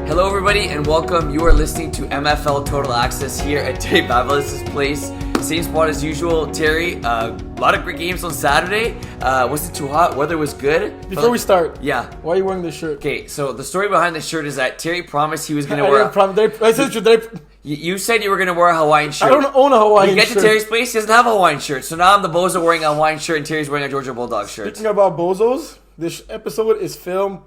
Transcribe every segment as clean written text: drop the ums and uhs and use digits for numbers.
Hello, everybody, and welcome. You are listening to MFL Total Access here at Terry Bavelis' place. Same spot as usual. Terry, a lot of great games on Saturday. Wasn't too hot. Weather was good. Before we start, yeah. Why are you wearing this shirt? Okay, so the story behind this shirt is that Terry promised he was going to wear. You said you were going to wear a Hawaiian shirt. I don't own a Hawaiian shirt. You get to Terry's place, he doesn't have a Hawaiian shirt. So now I'm the bozo wearing a Hawaiian shirt, and Terry's wearing a Georgia Bulldog shirt. Speaking about bozos, this episode is filmed.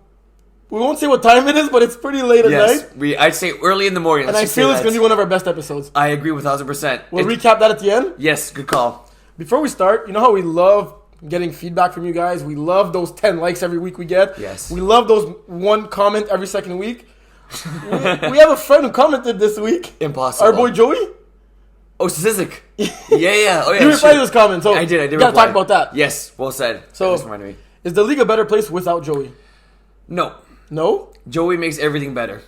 We won't say what time it is, but it's pretty late at night. I'd say early in the morning. And I feel it's going to be one of our best episodes. I agree with 1,000%. We'll recap that at the end? Yes, good call. Before we start, you know how we love getting feedback from you guys? We love those 10 likes every week we get. Yes. We love those one comment every second week. we have a friend who commented this week. Impossible. Our boy Joey. Oh, Sizik. Yeah. Oh, yeah. You replied to this comment, so I did. We got to talk about that. Yes, well said. So, is the league a better place without Joey? No? Joey makes everything better.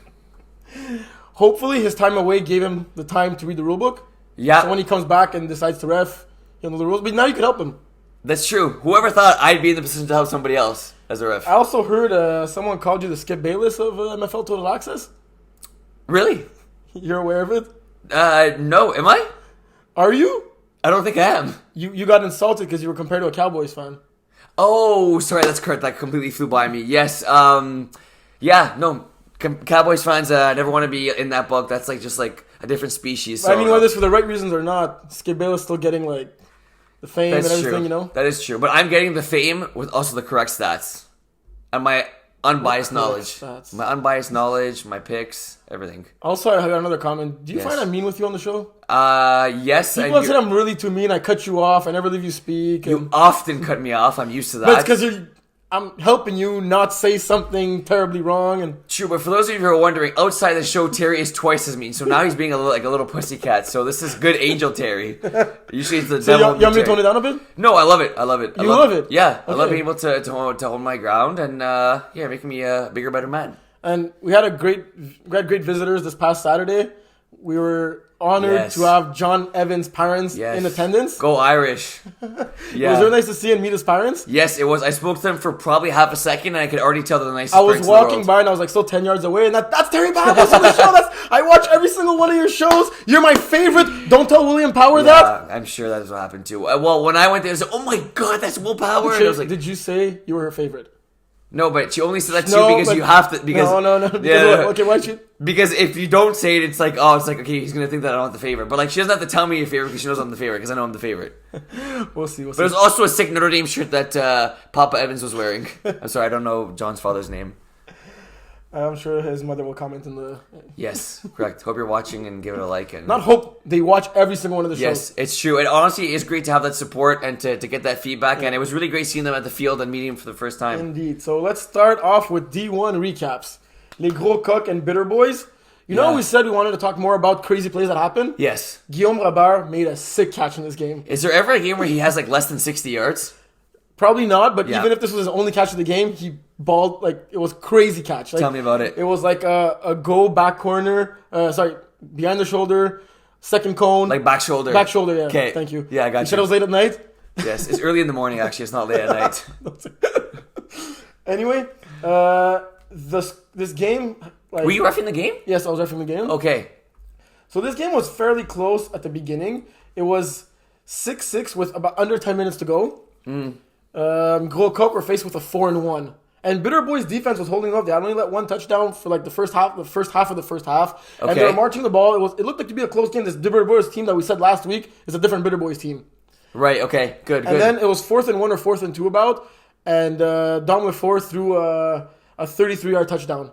Hopefully, his time away gave him the time to read the rulebook. Yeah. So when he comes back and decides to ref, he'll know the rules. But now you can help him. That's true. Whoever thought I'd be in the position to help somebody else as a ref? I also heard someone called you the Skip Bayless of MFL Total Access. Really? You're aware of it? No. Am I? Are you? I don't think I am. You got insulted because you were compared to a Cowboys fan. Oh, sorry, that's correct. That completely flew by me. Yes, Cowboys fans never want to be in that book. That's just a different species. So, I mean, whether it's for the right reasons or not, Skip Bayless still getting the fame and everything, true. You know? That is true. But I'm getting the fame with also the correct stats. And my unbiased knowledge. My unbiased knowledge, my picks, everything. Also, I got another comment. Do you find I'm mean with you on the show? Yes. People have said I'm really too mean. I cut you off. I never leave you speak. You often cut me off. I'm used to that. But it's because I'm helping you not say something terribly wrong. And true, but for those of you who are wondering, outside the show, Terry is twice as mean. So now he's being a little pussycat. So this is good angel Terry. Usually it's the devil. You want me to tone it down a bit? No, I love it. You love it? Yeah, okay. I love being able to hold my ground and making me a bigger, better man. And we had great visitors this past Saturday. We were honored to have John Evans' parents in attendance. Go Irish. Yeah. Was it nice to see and meet his parents? Yes, it was. I spoke to them for probably half a second, and I could already tell they're the nicest I was walking by, and I was still 10 yards away, and that's Terry Bavelis on the show. I watch every single one of your shows. You're my favorite. Don't tell William Power that. I'm sure that is what happened too. Well, when I went there, I was like, oh my God, that's Will Power. And I was like, did you say you were her favorite? No, but she only said that to you because you have to. Because, no. Okay, why'd you? Because if you don't say it, it's okay, he's gonna think that I don't have the favorite. But she doesn't have to tell me your favorite because she knows I'm the favorite because I know I'm the favorite. We'll see. But it was also a sick Notre Dame shirt that Papa Evans was wearing. I'm sorry, I don't know John's father's name. I'm sure his mother will comment in the... Yes, correct. Hope you're watching and give it a like. And not hope, they watch every single one of the shows. Yes, it's true. And honestly, it's great to have that support and to get that feedback. Yeah. And it was really great seeing them at the field and meeting them for the first time. Indeed. So let's start off with D1 recaps. Les Gros Coq and Bitter Boys. You know we said we wanted to talk more about crazy plays that happen? Yes. Guillaume Robert made a sick catch in this game. Is there ever a game where he has less than 60 yards? Probably not, but even if this was his only catch of the game, he balled, it was crazy catch. Tell me about it. It was a go back corner, behind the shoulder, second cone. Back shoulder. Back shoulder, yeah. Okay. Thank you. Yeah, I got you. You said it was late at night? Yes, it's early in the morning, actually. It's not late at night. Anyway, this game... Were you reffing the game? Yes, I was reffing the game. Okay. So this game was fairly close at the beginning. It was 6-6 with about under 10 minutes to go. Gros Coq were faced with a 4-1. And Bitter Boys' defense was holding up. They had only let one touchdown for the first half of the first half. Okay. And they were marching the ball. It looked like to be a close game. This Bitter Boys team that we said last week is a different Bitter Boys team. Right, okay. Good. And then it was 4th and 1 or 4th and 2 about. And Dom Lefort threw a 33-yard touchdown.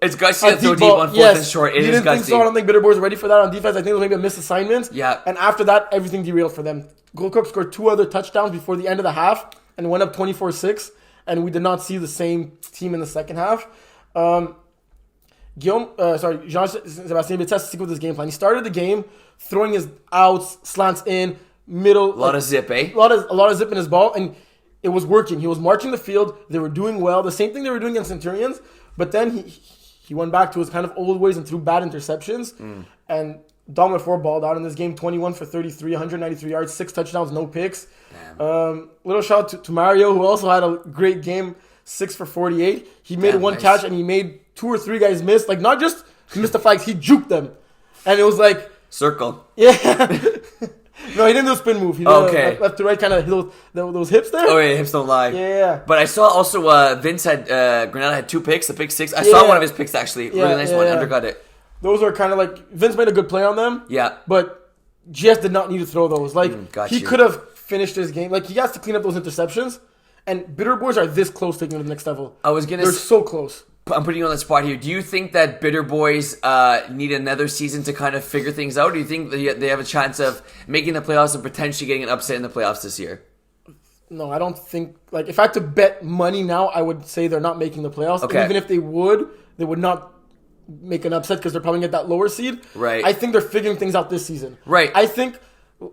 It's gutsy to throw deep on 4th and short. It is gutsy. You didn't think so? I don't think Bitter Boys were ready for that on defense. I think it was maybe a missed assignment. Yeah. And after that, everything derailed for them. Gros Coq scored 2 other touchdowns before the end of the half and went up 24-6. And we did not see the same team in the second half. Jean-Sébastien Bettis stuck with his game plan. He started the game throwing his outs, slants in, middle. A lot of zip, eh? A lot of zip in his ball. And it was working. He was marching the field. They were doing well. The same thing they were doing against Centurions. But then he went back to his kind of old ways and threw bad interceptions. And Dom Lefort balled out in this game, 21 for 33, 193 yards, 6 touchdowns, no picks. Little shout out to Mario, who also had a great game, 6 for 48. He made one catch and he made 2 or 3 guys missed. Like, not just missed the flags, he juked them. And it was like... Circle. Yeah. No, he didn't do a spin move. He did Okay. left to right, kind of those hips there. Oh, yeah, hips don't lie. Yeah. But I saw also Vince had, Granada had 2 picks, a pick 6. I saw one of his picks, actually. Really nice one. Undercut it. Those were kind of like, Vince made a good play on them. Yeah. But GS did not need to throw those. Like, he could have finished his game. Like, he has to clean up those interceptions. And Bitter Boys are this close to taking it to the next level. They're so close. I'm putting you on the spot here. Do you think that Bitter Boys need another season to kind of figure things out? Do you think they have a chance of making the playoffs and potentially getting an upset in the playoffs this year? No, I don't think... Like, if I had to bet money now, I would say they're not making the playoffs. Okay. And even if they would not make an upset because they're probably going to get that lower seed. Right. I think they're figuring things out this season. Right. I think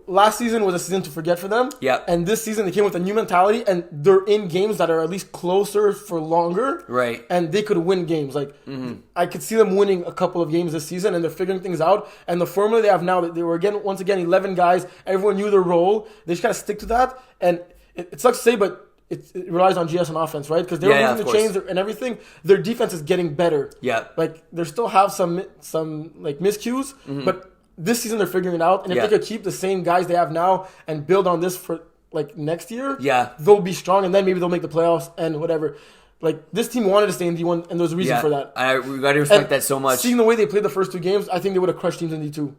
last season was a season to forget for them. Yeah. And this season they came with a new mentality, and they're in games that are at least closer for longer. Right. And they could win games. Like, I could see them winning a couple of games this season, and they're figuring things out. And the formula they have now, they were once again 11 guys. Everyone knew their role. They just gotta stick to that. And it sucks to say, but it relies on GS on offense, right? Because they're losing the chains and everything. Their defense is getting better. Yeah. Like, they still have some like miscues, but this season they're figuring it out. And if they could keep the same guys they have now and build on this for like next year, they'll be strong, and then maybe they'll make the playoffs and whatever. Like, this team wanted to stay in D1, and there's a reason for that. We got to respect that so much. Seeing the way they played the first 2 games, I think they would have crushed teams in D2.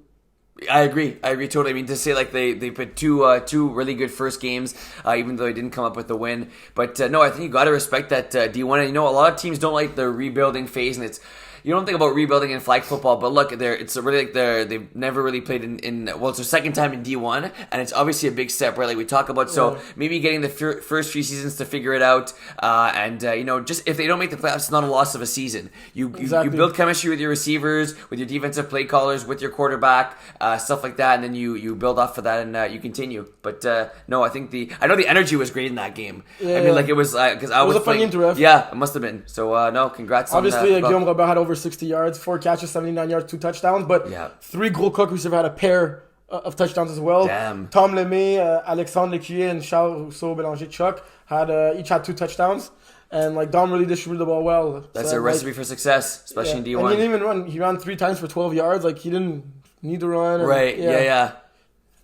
I agree totally. I mean, to say like they put two really good first games, even though they didn't come up with the win. But no, I think you got to respect that D1. And a lot of teams don't like the rebuilding phase, and you don't think about rebuilding in flag football, but look, they've never really played in it's their second time in D1, and it's obviously a big step, right? Like we talk about, so maybe getting the first few seasons to figure it out, and just if they don't make the playoffs, it's not a loss of a season. You build chemistry with your receivers, with your defensive play callers, with your quarterback, stuff like that, and then you build off of that, and you continue. But no, I know the energy was great in that game. I mean, like it was because I was a fun game to ref. Yeah, it must have been. So no, congrats. Obviously, Guillaume Robert had over 60 yards, 4 catches, 79 yards, 2 touchdowns, but 3 goal cook receivers had a pair of touchdowns as well. Damn. Tom Lemay, Alexandre Lecuyer, and Charles Rousseau Bélanger Chuck each had 2 touchdowns, and like Dom really distributed the ball well. That's a recipe for success, especially in D1. And he didn't even run. He ran 3 times for 12 yards. Like, he didn't need to run. Right. Yeah.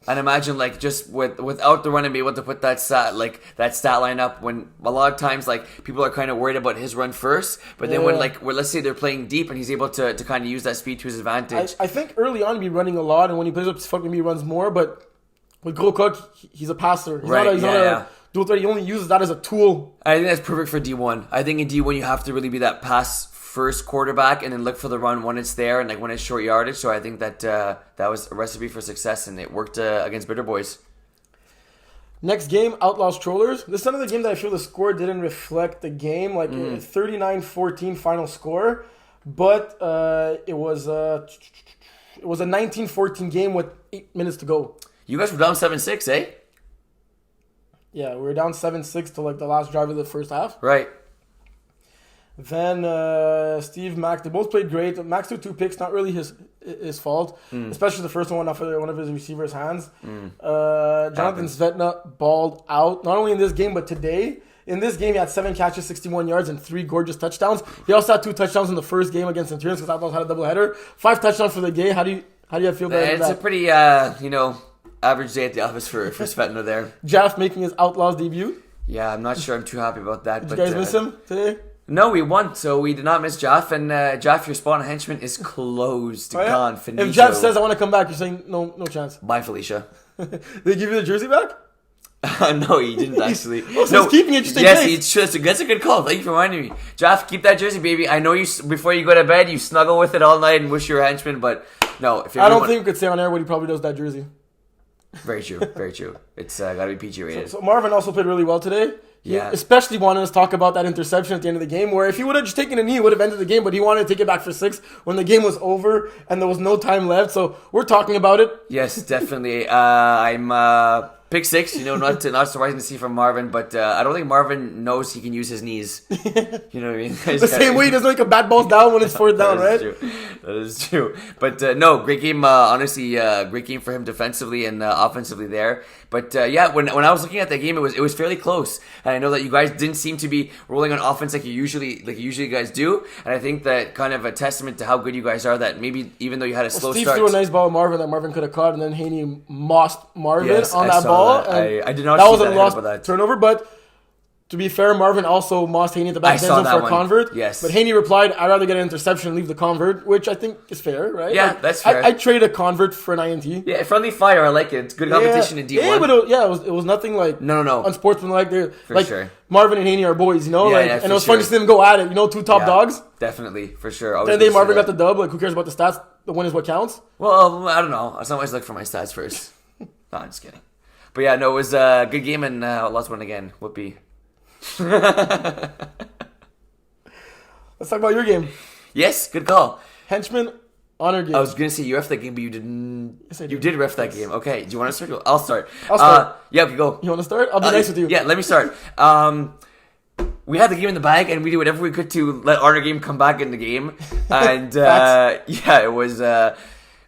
And imagine like just without the run and be able to put that stat line up when a lot of times like people are kind of worried about his run first, but then when let's say they're playing deep and he's able to kind of use that speed to his advantage. I think early on he'd be running a lot, and when he plays up his fucking he runs more. But with Gro Cook, he's a passer. He's not a dual threat. He only uses that as a tool. I think that's perfect for D1. I think in D1 you have to really be that pass first quarterback and then look for the run when it's there and like when it's short yardage. So I think that that was a recipe for success, and it worked against Bitter Boys. Next game, Outlaws Trollers. This is another game that I feel the score didn't reflect the game. Like 39-14 final score, but it was a 19-14 game with 8 minutes to go. You guys were down 7-6, eh? Yeah, we were down 7-6 to like the last drive of the first half. Right. Then Steve, Mac, they both played great. Max threw 2 picks, not really his fault, especially the first one off of one of his receivers' hands. Jonathan Svetna balled out, not only in this game, but today. In this game, he had 7 catches, 61 yards, and 3 gorgeous touchdowns. He also had 2 touchdowns in the first game against Centurions because Outlaws had a doubleheader. 5 touchdowns for the game. How do you feel about that? It's a pretty, average day at the office for Svetna there. Jaff making his Outlaws debut. Yeah, I'm not sure I'm too happy about that. Did you guys miss him today? No, we won, so we did not miss Jaff. And Jaff, your spawn henchman is closed. Gone. Finito. If Jaff says I want to come back, you're saying no chance. Bye, Felicia. They give you the jersey back? No, he didn't actually. So he's keeping it just in case. Yes, that's a good call. Thank you for reminding me. Jaff, keep that jersey, baby. I know you. Before you go to bed, you snuggle with it all night and wish you were a henchman, but no. I don't think we could say on air what he probably does that jersey. Very true. Very true. It's got to be PG rated. So Marvin also played really well today. He especially wanted us to talk about that interception at the end of the game, where if he would have just taken a knee, it would have ended the game, but he wanted to take it back for 6 when the game was over and there was no time left. So we're talking about it. Yes, definitely. I'm Pick 6, not surprising to see from Marvin, but I don't think Marvin knows he can use his knees. You know what I mean? The same way he doesn't like a bat balls down when it's fourth down, right? That is true. But no, great game. Honestly, great game for him defensively and offensively there. But when I was looking at that game, it was fairly close. And I know that you guys didn't seem to be rolling on offense like you usually guys do. And I think that kind of a testament to how good you guys are. That maybe even though you had a slow Steve start, threw a nice ball at Marvin that Marvin could have caught, and then Haney mossed Marvin on that saw ball. That. I did not. That see was that a lost that. turnover, but. To be fair, Marvin also mossed Haney at the back end zone for a convert. Yes. But Haney replied, I'd rather get an interception and leave the convert, which I think is fair, right? Yeah, that's fair. I'd trade a convert for an INT. Yeah, friendly fire. I like it. It's good competition in D1. Yeah, but it was nothing like no. unsportsmanlike. For sure. Marvin and Haney are boys, and it was fun to see them go at it. Two top dogs. Definitely, for sure. Then Marvin got the dub. Like, who cares about the stats? The win is what counts. Well, I don't know. I always look for my stats first. No, I'm just kidding. But yeah, no, it was a good game, and let's win again. Whoopee. Let's talk about your game. Yes, good call. Henchman honor game. I was gonna say you ref that game, but you didn't. Yes, I did. You did ref that game. Okay. Do you want to start? I'll start. I'll start. Yeah, okay, go. You want to start? I'll be nice with you. Yeah, let me start. We had the game in the bag, and we did whatever we could to let honor game come back in the game. And it was.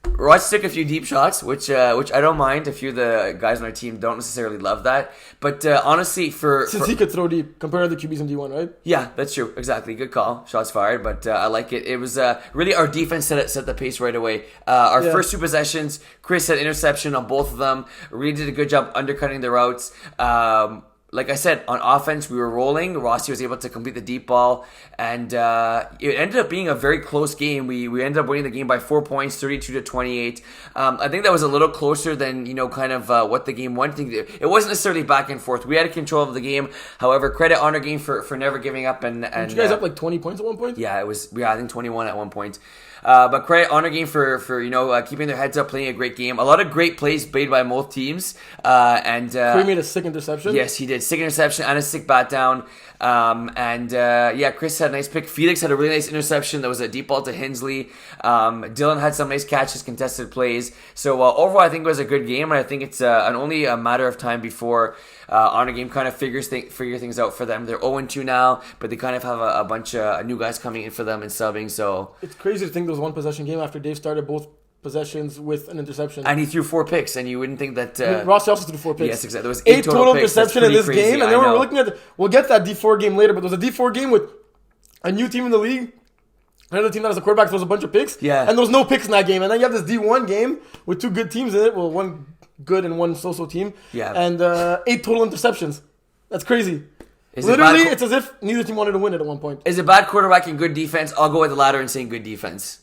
Roch took a few deep shots, which I don't mind. A few of the guys on our team don't necessarily love that. But honestly, since he could throw deep compared to the QBs in D1, right? Yeah, that's true. Exactly. Good call. Shots fired, but I like it. It was really our defense set the pace right away. Our first two possessions, Chris had interception on both of them. Really did a good job undercutting the routes. Like I said, on offense, we were rolling. Rossi was able to complete the deep ball, and it ended up being a very close game. We ended up winning the game by 4 points, 32-28. I think that was a little closer than what the game went. It wasn't necessarily back and forth. We had control of the game. However, credit honor game for never giving up. And you guys up like 20 points at one point? Yeah, it was. Yeah, I think 21 at one point. But credit honor game for keeping their heads up, playing a great game. A lot of great plays made by both teams. Curry made a sick interception. Yes, he did. Sick interception and a sick bat down. Chris had a nice pick. Felix had a really nice interception that was a deep ball to Hensley. Dylan had some nice catches, contested plays. So overall, I think it was a good game, and I think it's only a matter of time before honor game kind of figure things out for them. They're 0-2 now, but they kind of have a bunch of new guys coming in for them and subbing. So it's crazy to think there was one possession game after Dave started both possessions with an interception. And he threw 4 picks, and you wouldn't think that... Rossi also threw 4 picks. Yes, exactly. There was 8 total picks. interception in this game, and then we're looking at... We'll get that D4 game later, but there was a D4 game with a new team in the league, another team that has a quarterback throws a bunch of picks, yeah, and there was no picks in that game. And then you have this D1 game with 2 good teams in it, well, one good and one so-so team, and 8 total interceptions. That's crazy. Literally, it's as if neither team wanted to win it at one point. Is it bad quarterback and good defense? I'll go with the latter and saying good defense.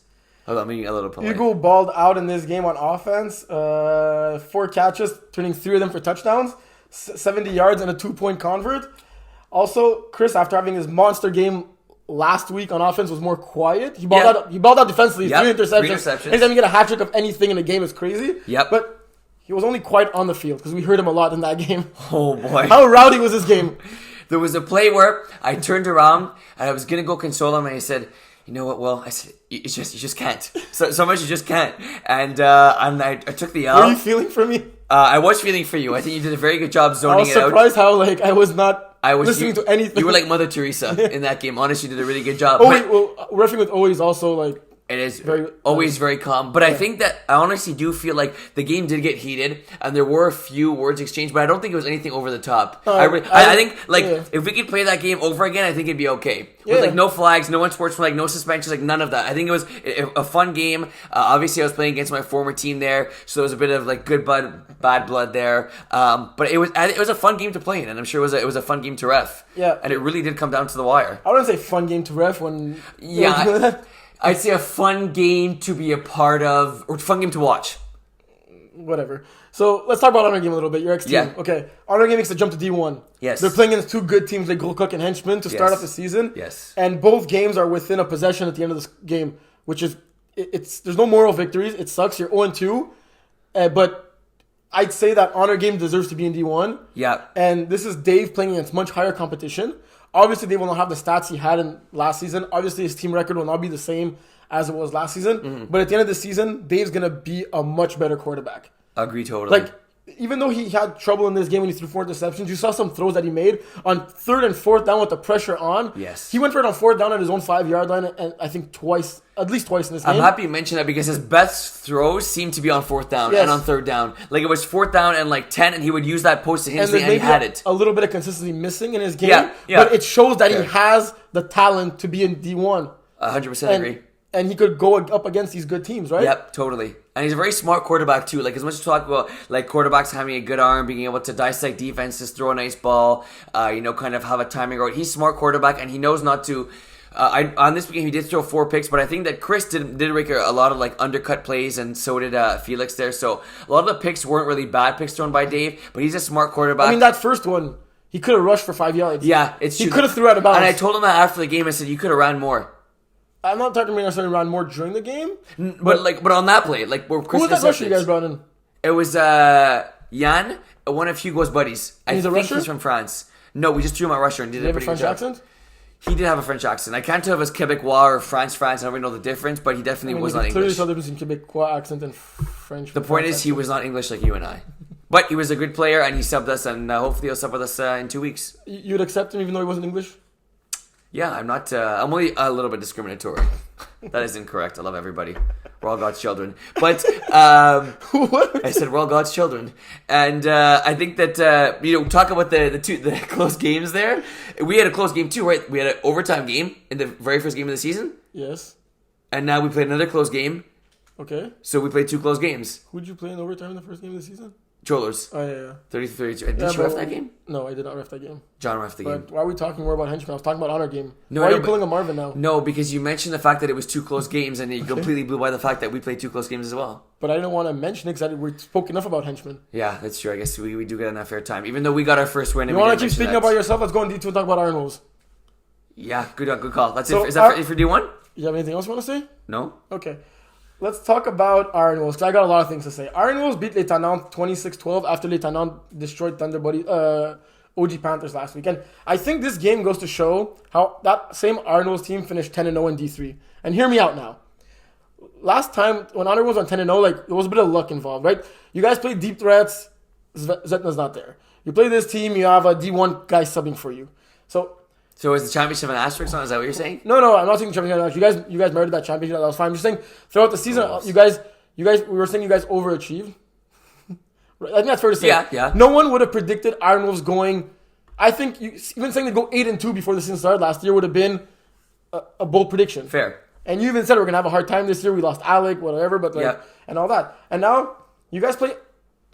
Hold on, I'm being a little polite. Hugo balled out in this game on offense. 4 catches, turning 3 of them for touchdowns, 70 yards, and a 2-point convert. Also, Chris, after having his monster game last week on offense, was more quiet. He balled out defensively, 3 interceptions. Anytime you get a hat trick of anything in a game is crazy. Yep. But he was only quiet on the field because we heard him a lot in that game. Oh, boy. How rowdy was this game? There was a play where I turned around and I was going to go console him, and I said... You know what, Will? I said, you just can't. So much you just can't. And I took the L. Were you feeling for me? I was feeling for you. I think you did a very good job zoning it out. I was surprised how I was not listening to anything. You were like Mother Teresa in that game. Honestly, you did a really good job. Refereeing with Owie is also like... It is always very calm. But I think that I honestly do feel like the game did get heated and there were a few words exchanged, but I don't think it was anything over the top. I think if we could play that game over again, I think it'd be okay. With no flags, no unsportsmanlike, no suspensions, none of that. I think it was a fun game. Obviously, I was playing against my former team there, so there was a bit of good bad blood there. But it was a fun game to play in, and I'm sure it was a fun game to ref. Yeah. And it really did come down to the wire. I wouldn't say fun game to ref when... Yeah. I'd say a fun game to be a part of, or fun game to watch. Whatever. So let's talk about Honor Game a little bit. Your ex-team. Yeah. Okay. Honor Game makes the jump to D1. Yes. They're playing against 2 good teams like Gold Cook and Henchman to start off the season. Yes. And both games are within a possession at the end of this game, which is, there's no moral victories. It sucks. You're 0-2. But I'd say that Honor Game deserves to be in D1. Yeah. And this is Dave playing against much higher competition. Obviously, they will not have the stats he had in last season. Obviously, his team record will not be the same as it was last season. Mm-hmm. But at the end of the season, Dave's going to be a much better quarterback. Agree totally. even though he had trouble in this game when he threw 4 interceptions, you saw some throws that he made on 3rd and 4th down with the pressure on. Yes. He went for it on 4th down at his own 5-yard line, and I think at least twice in this game. I'm happy you mentioned that because his best throws seem to be on 4th down and on 3rd down. Like, it was 4th down and like 10, and he would use that post to Hensley, and he had it. A little bit of consistency missing in his game, Yeah. but it shows that he has the talent to be in D1. 100% agree. And he could go up against these good teams, right? Yep, totally. And he's a very smart quarterback too. Like, as much as we talk about like quarterbacks having a good arm, being able to dissect defenses, throw a nice ball, kind of have a timing right. He's a smart quarterback, and he knows not to. On this game, he did throw 4 picks, but I think that Chris did make a lot of like undercut plays, and so did Felix there. So a lot of the picks weren't really bad picks thrown by Dave, but he's a smart quarterback. I mean, that first one, he could have rushed for 5 yards. Yeah, it's true. He could have threw out of bounds. And I told him that after the game. I said, you could have ran more. I'm not talking about necessarily around more during the game, but on that play, like where Chris. Who was that rusher you guys brought in? It was Jan, one of Hugo's buddies. He's a rusher? He's from France. No, we just threw him at rusher and did Did he a have a pretty French good job. accent? He did have a French accent. I can't tell if it was Quebecois or France. I don't really know the difference, but he definitely was not English. Clearly English. tell the difference between Quebecois accent and French. The point is, he was not English like you and I. But he was a good player, and he subbed us, and hopefully he'll sub with us in 2 weeks. You'd accept him even though he wasn't English? Yeah, I'm not. I'm only a little bit discriminatory. That is incorrect. I love everybody. We're all God's children. But What? I said we're all God's children, and I think that talk about the close games there. We had a close game too, right? We had an overtime game in the very first game of the season, Yes. and now we played another close game. Okay. So we played 2 close games. Who'd you play in overtime in the first game of the season? Trollers. Oh, yeah. 30-32. Did Yeah, you ref that game? No, I did not ref that game. John ref the game. But why are we talking more about Henchman? I was talking about Honor game. No, why I know, are you pulling a Marvin now? No, because you mentioned the fact that it was 2 close games, and you completely blew by the fact that we played 2 close games as well. But I didn't want to mention it because we spoke enough about Henchman. Yeah, that's true. I guess we do get enough airtime, even though we got our first win. You want to keep speaking about yourself? Let's go in D2 and talk about Iron Wolves. Yeah, good call. That's So, it. Is that for D1? You have anything else you want to say? No. Okay. Let's talk about Iron Wolves, because I got a lot of things to say. Iron Wolves beat Les Tannants 26-12 after Les Tannants destroyed Thunder Buddy, OG Panthers last week. And I think this game goes to show how that same Iron Wolves team finished 10-0 in D3. And hear me out now. Last time, when Iron Wolves went 10-0, like, there was a bit of luck involved, right? You guys played deep threats. Zetna's not there. You play this team, you have a D1 guy subbing for you. So is the championship an asterisk on? Is that what you're saying? No, I'm not saying championship. You guys merited that championship. That was fine. I'm just saying throughout the season, you guys, we were saying you guys overachieved. I think that's fair to say. Yeah. No one would have predicted Iron Wolves going. I think even saying they go 8-2 before the season started last year would have been a bold prediction. Fair. And you even said we're gonna have a hard time this year. We lost Alec, whatever, but and all that. And now you guys play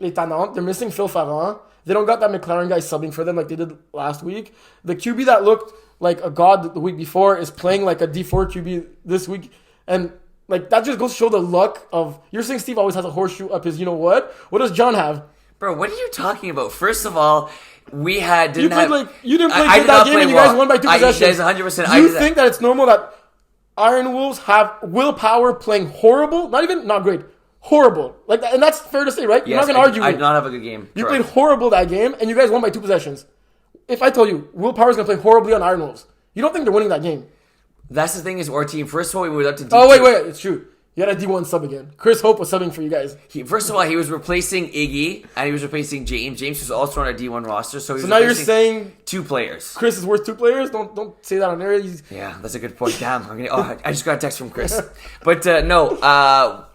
Les Tannants. They're missing Phil Farran. They don't got that McLaren guy subbing for them like they did last week. The QB that looked like a god the week before is playing like a D4 QB this week. And like that just goes to show the luck of... You're saying Steve always has a horseshoe up his you-know-what? What does John have? Bro, what are you talking about? First of all, you didn't play good that game and you guys won by 2 possessions. 100%. You think that it's normal that Iron Wolves have willpower playing horrible? Not great. Horrible. Like that, and that's fair to say, right? You're not going to argue. I did not have a good game. You played horrible that game, and you guys won by 2 possessions. If I told you willpower is going to play horribly on Iron Wolves, you don't think they're winning that game? That's the thing is our team. First of all, we moved up to D2. Oh, wait. It's true. You had a D1 sub again. Chris Hope was subbing for you guys. First of all, he was replacing Iggy, and he was replacing James. James was also on our D1 roster. So now you're saying 2 players. Chris is worth 2 players? Don't say that on air. Yeah, that's a good point. Damn. I just got a text from Chris. But no,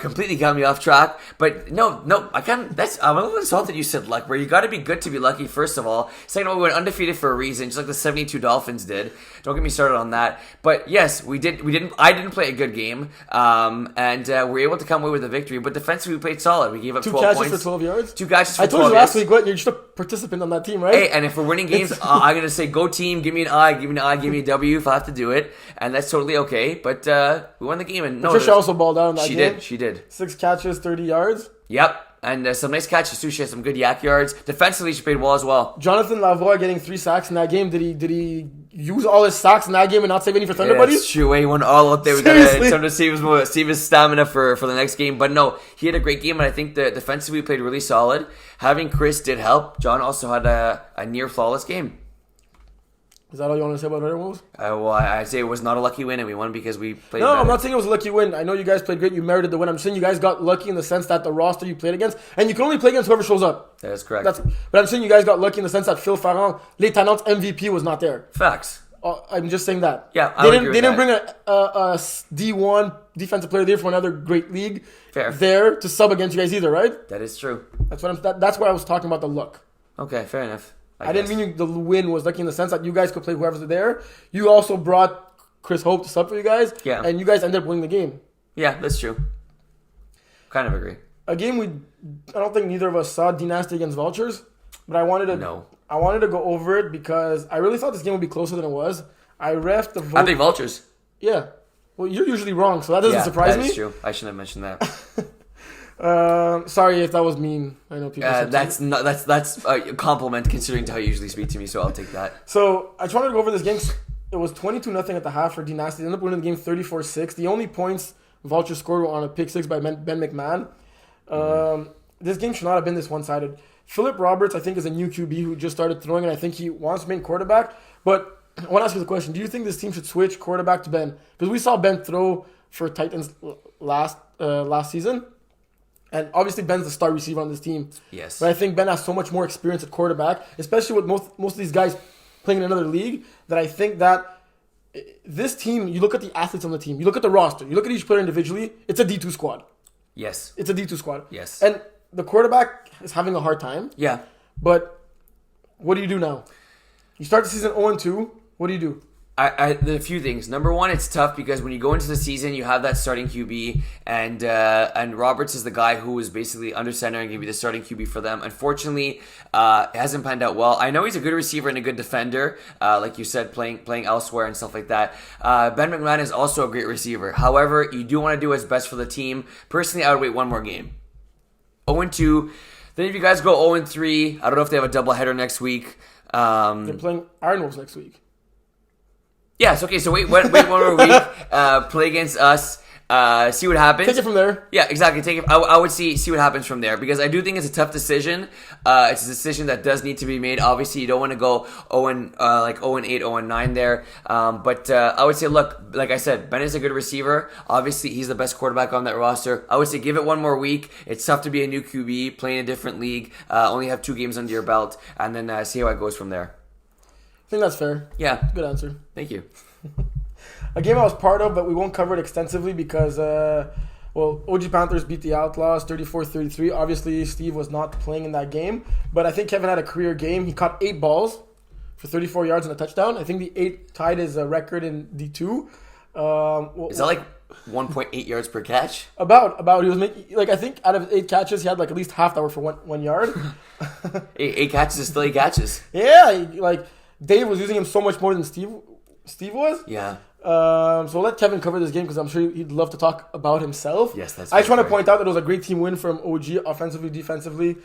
completely got me off track. But no, I can't. I'm a little insulted you said luck, where you got to be good to be lucky, first of all. Second of all, we went undefeated for a reason, just like the 72 Dolphins did. Don't get me started on that. But yes, I didn't play a good game, and we were able to come away with a victory. But defensively, we played solid. We gave up 2 12 catches points. for 12 yards? 2 catches for 12 yards. I told you last week, what? You're just a participant on that team, right? Hey, and if we're winning games, I'm going to say, go team, give me an I, give me a W if I have to do it. And that's totally okay. But we won the game. And Patricia also balled out in that game. She did. 6 catches, 30 yards. Yep. And some nice catches too. She had some good yak yards. Defensively, she played well as well. Jonathan Lavoie getting 3 sacks in that game. Did he use all his sacks in that game and not save any for Thunder Buddies? That's true. He went all out there. We got to tell him to save his stamina for the next game. But no, he had a great game, and I think the defensively played really solid. Having Chris did help. John also had a near flawless game. Is that all you want to say about Red Wolves? Well, I'd say it was not a lucky win, and we won because we played No, better. I'm not saying it was a lucky win. I know you guys played great. You merited the win. I'm saying you guys got lucky in the sense that the roster you played against, and you can only play against whoever shows up. That is correct. But I'm saying you guys got lucky in the sense that Phil Farrand, Les Talents MVP, was not there. Facts. I'm just saying that. Yeah, they didn't bring a D1 defensive player there from another great league there to sub against you guys either, right? That is true. That's why I was talking about the luck. Okay, fair enough. I didn't mean the win was lucky in the sense that you guys could play whoever's there. You also brought Chris Hope to sub for you guys, and you guys ended up winning the game. Yeah, that's true. Kind of agree. A game I don't think neither of us saw, Dynasty against Vultures, but I wanted to go over it because I really thought this game would be closer than it was. I refed the vote. I think Vultures. Yeah. Well, you're usually wrong, so that doesn't surprise me. That is true. I shouldn't have mentioned that. Sorry if that was mean. I know people. That's a compliment considering how you usually speak to me, so I'll take that. So I just wanted to go over this game. It was 22-0 at the half for Dynasty. They ended up winning the game 34-6. The only points Vulture scored were on a pick six by Ben McMahon. This game should not have been this one-sided. Philip Roberts, I think, is a new QB who just started throwing, and I think he wants to be quarterback. But I want to ask you the question: do you think this team should switch quarterback to Ben? Because we saw Ben throw for Titans last season. And obviously Ben's the star receiver on this team. Yes. But I think Ben has so much more experience at quarterback, especially with most of these guys playing in another league, that I think that this team, you look at the athletes on the team, you look at the roster, you look at each player individually, it's a D2 squad. Yes. It's a D2 squad. Yes. And the quarterback is having a hard time. Yeah. But what do you do now? You start the season 0-2. What do you do? There are a few things. Number one, it's tough because when you go into the season, you have that starting QB, and Roberts is the guy who is basically under center and going to be the starting QB for them. Unfortunately, it hasn't panned out well. I know he's a good receiver and a good defender, like you said, playing elsewhere and stuff like that. Ben McMahon is also a great receiver. However, you do want to do what's best for the team. Personally, I would wait one more game. 0-2. Then if you guys go 0-3, I don't know if they have a doubleheader next week. They're playing Iron Wolves next week. Yes, okay, so wait one more week, play against us, see what happens. Take it from there. Yeah, exactly. I would see what happens from there, because I do think it's a tough decision. It's a decision that does need to be made. Obviously, you don't want to go 0-8, 0-9 there. But I would say, look, like I said, Ben is a good receiver. Obviously, he's the best quarterback on that roster. I would say give it one more week. It's tough to be a new QB, playing a different league, only have 2 games under your belt, and then see how it goes from there. I think that's fair. Yeah. Good answer. Thank you. A game I was part of, but we won't cover it extensively because, OG Panthers beat the Outlaws 34-33. Obviously, Steve was not playing in that game, but I think Kevin had a career game. He caught 8 balls for 34 yards and a touchdown. I think the 8 tied his record in D2. Is that like 1.8 yards per catch? About. He was making, I think out of 8 catches, he had at least half that were for 1 yard. 8 catches is still 8 catches. Yeah, Dave was using him so much more than Steve was. Yeah. So we'll let Kevin cover this game because I'm sure he'd love to talk about himself. Yes, that's I just want to point out that it was a great team win from OG, offensively, defensively.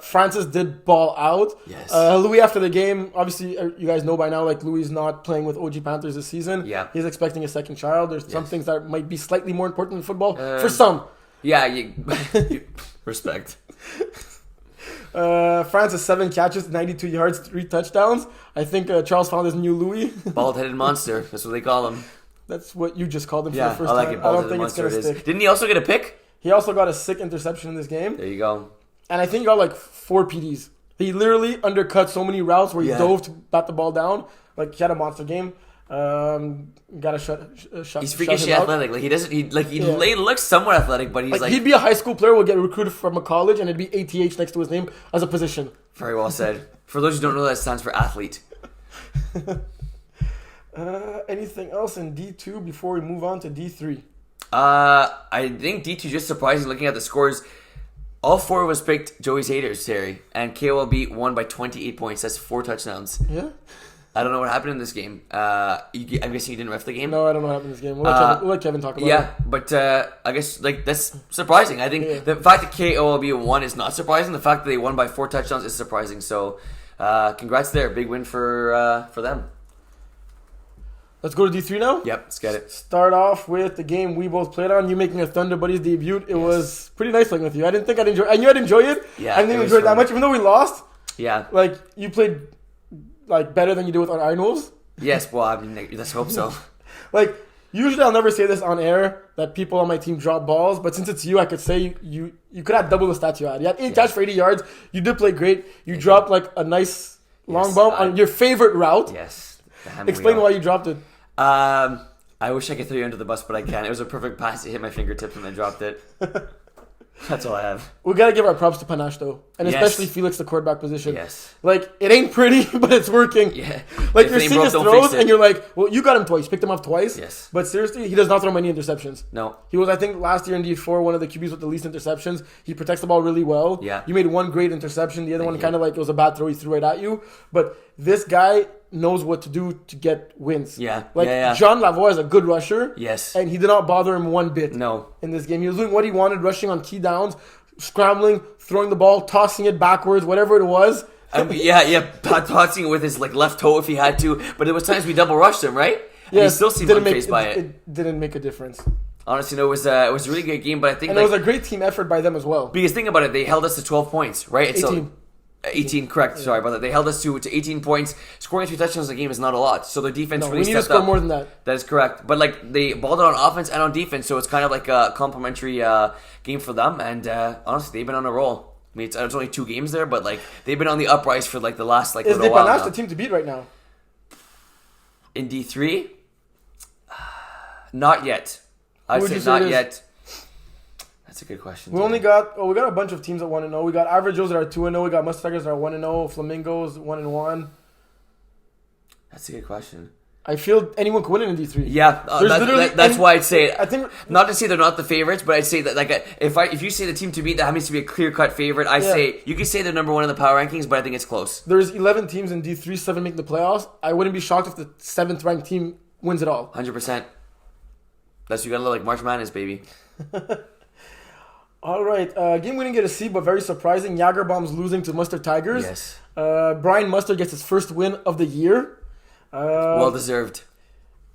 Francis did ball out. Yes. Louis, after the game, obviously, you guys know by now, Louis is not playing with OG Panthers this season. Yeah. He's expecting a second child. There's some things that might be slightly more important in football. For some. Yeah, respect. Francis 7 catches, 92 yards, 3 touchdowns. I think Charles found his new Louis. Bald-headed monster. That's what they call him. That's what you just called him for the first I like time. it. I don't think it's going to stick. Didn't he also get a pick? He also got a sick interception in this game. There you go. And I think he got 4 PDs. He literally undercut so many routes where he dove to bat the ball down. He had a monster game. Got a shot. He's freakishly athletic. He looks somewhat athletic, but he's he'd be a high school player, will get recruited from a college, and it'd be ATH next to his name as a position. Very well said. For those who don't know, that stands for athlete. Anything else in D2 before we move on to D3? I think D2 just surprising looking at the scores. All 4 of us picked Joey's haters, Terry, and KOLB won by 28 points. That's 4 touchdowns. Yeah. I don't know what happened in this game. I'm guessing you didn't ref the game? No, I don't know what happened in this game. We'll let Kevin talk about it. Yeah, but I guess that's surprising. I think the fact that KOLB won is not surprising. The fact that they won by 4 touchdowns is surprising. So congrats there. Big win for them. Let's go to D3 now? Yep, let's get it. Start off with the game we both played on. You making a Thunder Buddies debut. It was pretty nice playing with you. I didn't think I'd enjoy it. I knew I'd enjoy it. Yeah, I didn't enjoy it that much, even though we lost. Yeah. You played like better than you do with our Arnolds. Yes, well, I mean, let's hope so. Like, usually I'll never say this on air that people on my team drop balls, but since it's you, I could say you could have double the stats you had. You had 8 catch for 80 yards. You did play great. You dropped like a nice long bomb on your favorite route. Yes. Explain why you dropped it. I wish I could throw you under the bus, but I can't. It was a perfect pass. It hit my fingertips and I dropped it. That's all I have. We gotta give our props to Panache though, and Yes. especially Felix, the quarterback position. Yes. Like, it ain't pretty, but it's working. Yeah. Like, If you're it ain't seeing broke, his don't throws, fix it. and you're like, well, you got him twice, picked him up twice. Yes. But seriously, he does not throw many interceptions. No. He was, I think, last year in D4, one of the QBs with the least interceptions. He protects the ball really well. Yeah. You made one great interception. The other one you. kind of like, it was a bad throw. He threw right at you. But this guy knows what to do to get wins. Yeah. Like, Yeah. John Lavoie is a good rusher. Yes. And he did not bother him one bit. No. In this game. He was doing what he wanted, rushing on key downs, scrambling, throwing the ball, tossing it backwards, whatever it was. Tossing it with his like left toe if he had to. But there was times we double rushed him, right? And he still seemed unfazed by it. It didn't make a difference. Honestly, no, it was a really good game. But I think And it was a great team effort by them as well. because think about it, they held us to 12 points, right? It's 18. 18, correct. Sorry about that. They held us to 18 points. Scoring 3 touchdowns in a game is not a lot. So their defense No, really we need to stepped score up. more than that. That is correct. But like they balled out on offense and on defense, so it's kind of like a complimentary game for them. And honestly, they've been on a roll. I mean, it's only 2 games there, but like they've been on the uprise for like the last like Is little while Panache now. the team to beat right now? In D3, not yet. I'd would say you say not it is? yet. That's a good question. We only got we got a bunch of teams at 1-0. We got Average Joes that are 2-0. We got Mustangs that are 1-0. Flamingos 1-1. That's a good question. I feel anyone could win it in D3. Yeah, that's why I'd say. I think Not to say they're not the favorites, but I'd say that like if you say the team to beat, that needs to be a clear cut favorite. I say you can say they're number 1 in the power rankings, but I think it's close. there's 11 teams in D3, 7 make the playoffs. I wouldn't be shocked if the 7th ranked team wins it all. 100%. That's you gotta look like March Madness, baby. All right, game we didn't get to see, but very surprising. Jagerbomb's losing to Mustard Tigers. Yes, Brian Mustard gets his first win of the year. well deserved,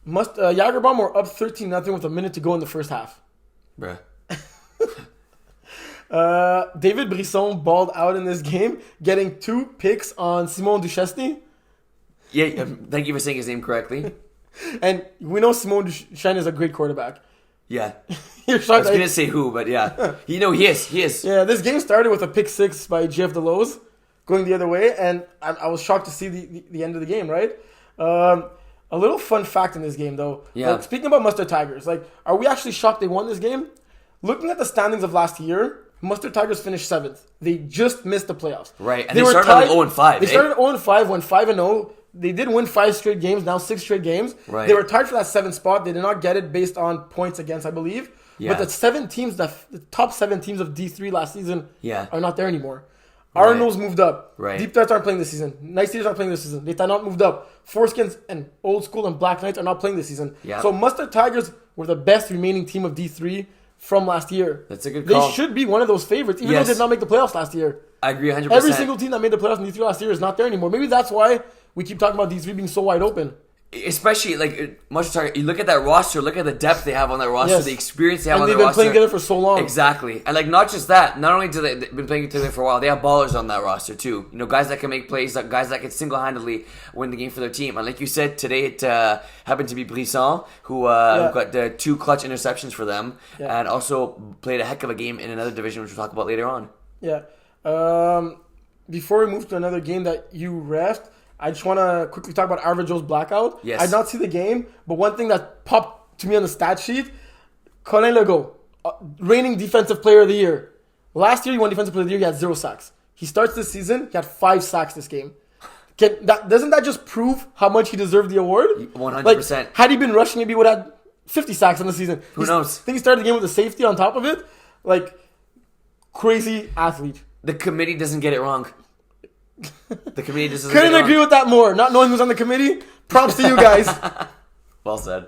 Jagerbomb were up 13-0 with a minute to go in the first half. bruh. David Brisson balled out in this game, getting 2 picks on Simon Duchesne. Yeah, thank you for saying his name correctly. And we know Simon Duchesne is a great quarterback. Yeah, You're I shocked was that gonna say who, but yeah, he is. Yeah, this game started with a pick 6 by Jeff Delos going the other way, and I was shocked to see the end of the game, right? A little fun fact in this game, though. Yeah. Like, speaking about Mustard Tigers, like, are we actually shocked they won this game? Looking at the standings of last year, Mustard Tigers finished 7th. They just missed the playoffs. Right, and they started like 0-5. They started 0-5, went 5-0. They did win 5 straight games, now 6 straight games. Right. They were tied for that 7th spot. They did not get it based on points against, I believe. Yeah. But the top 7 teams of D3 last season are not there anymore. Right. Arnold's moved up. Right. Deep Threats aren't playing this season. Nice Eaters aren't playing this season. They are not moved up. Foreskins and Old School and Black Knights are not playing this season. Yeah. So Mustard Tigers were the best remaining team of D3 from last year. That's a good call. They should be one of those favorites, even though they did not make the playoffs last year. I agree 100%. Every single team that made the playoffs in D3 last year is not there anymore. Maybe that's why we keep talking about D3 being so wide open. Especially like much target. You look at that roster. Look at the depth they have on that roster. Yes. The experience they have And on they've that been roster. playing together for so long. Exactly, and like not just that. Not only do they've been playing together for a while, they have ballers on that roster too. You know, guys that can make plays, guys that can single-handedly win the game for their team. And like you said today, it happened to be Brisson who got 2 clutch interceptions for them, and also played a heck of a game in another division, which we'll talk about later on. Yeah. Before we move to another game that you refed, I just want to quickly talk about Average Joe's blackout. Yes. I did not see the game, but one thing that popped to me on the stat sheet, Colin Legault, reigning Defensive Player of the Year. Last year he won Defensive Player of the Year, he had 0 sacks. He starts this season, he had 5 sacks this game. Doesn't that just prove how much he deserved the award? 100%. Like, had he been rushing, maybe he would have had 50 sacks in the season. Who knows? I think he started the game with a safety on top of it. Like, crazy athlete. The committee doesn't get it wrong. The committee just doesn't Couldn't get it agree wrong. with that more. Not knowing who's on the committee, props to you guys. Well said.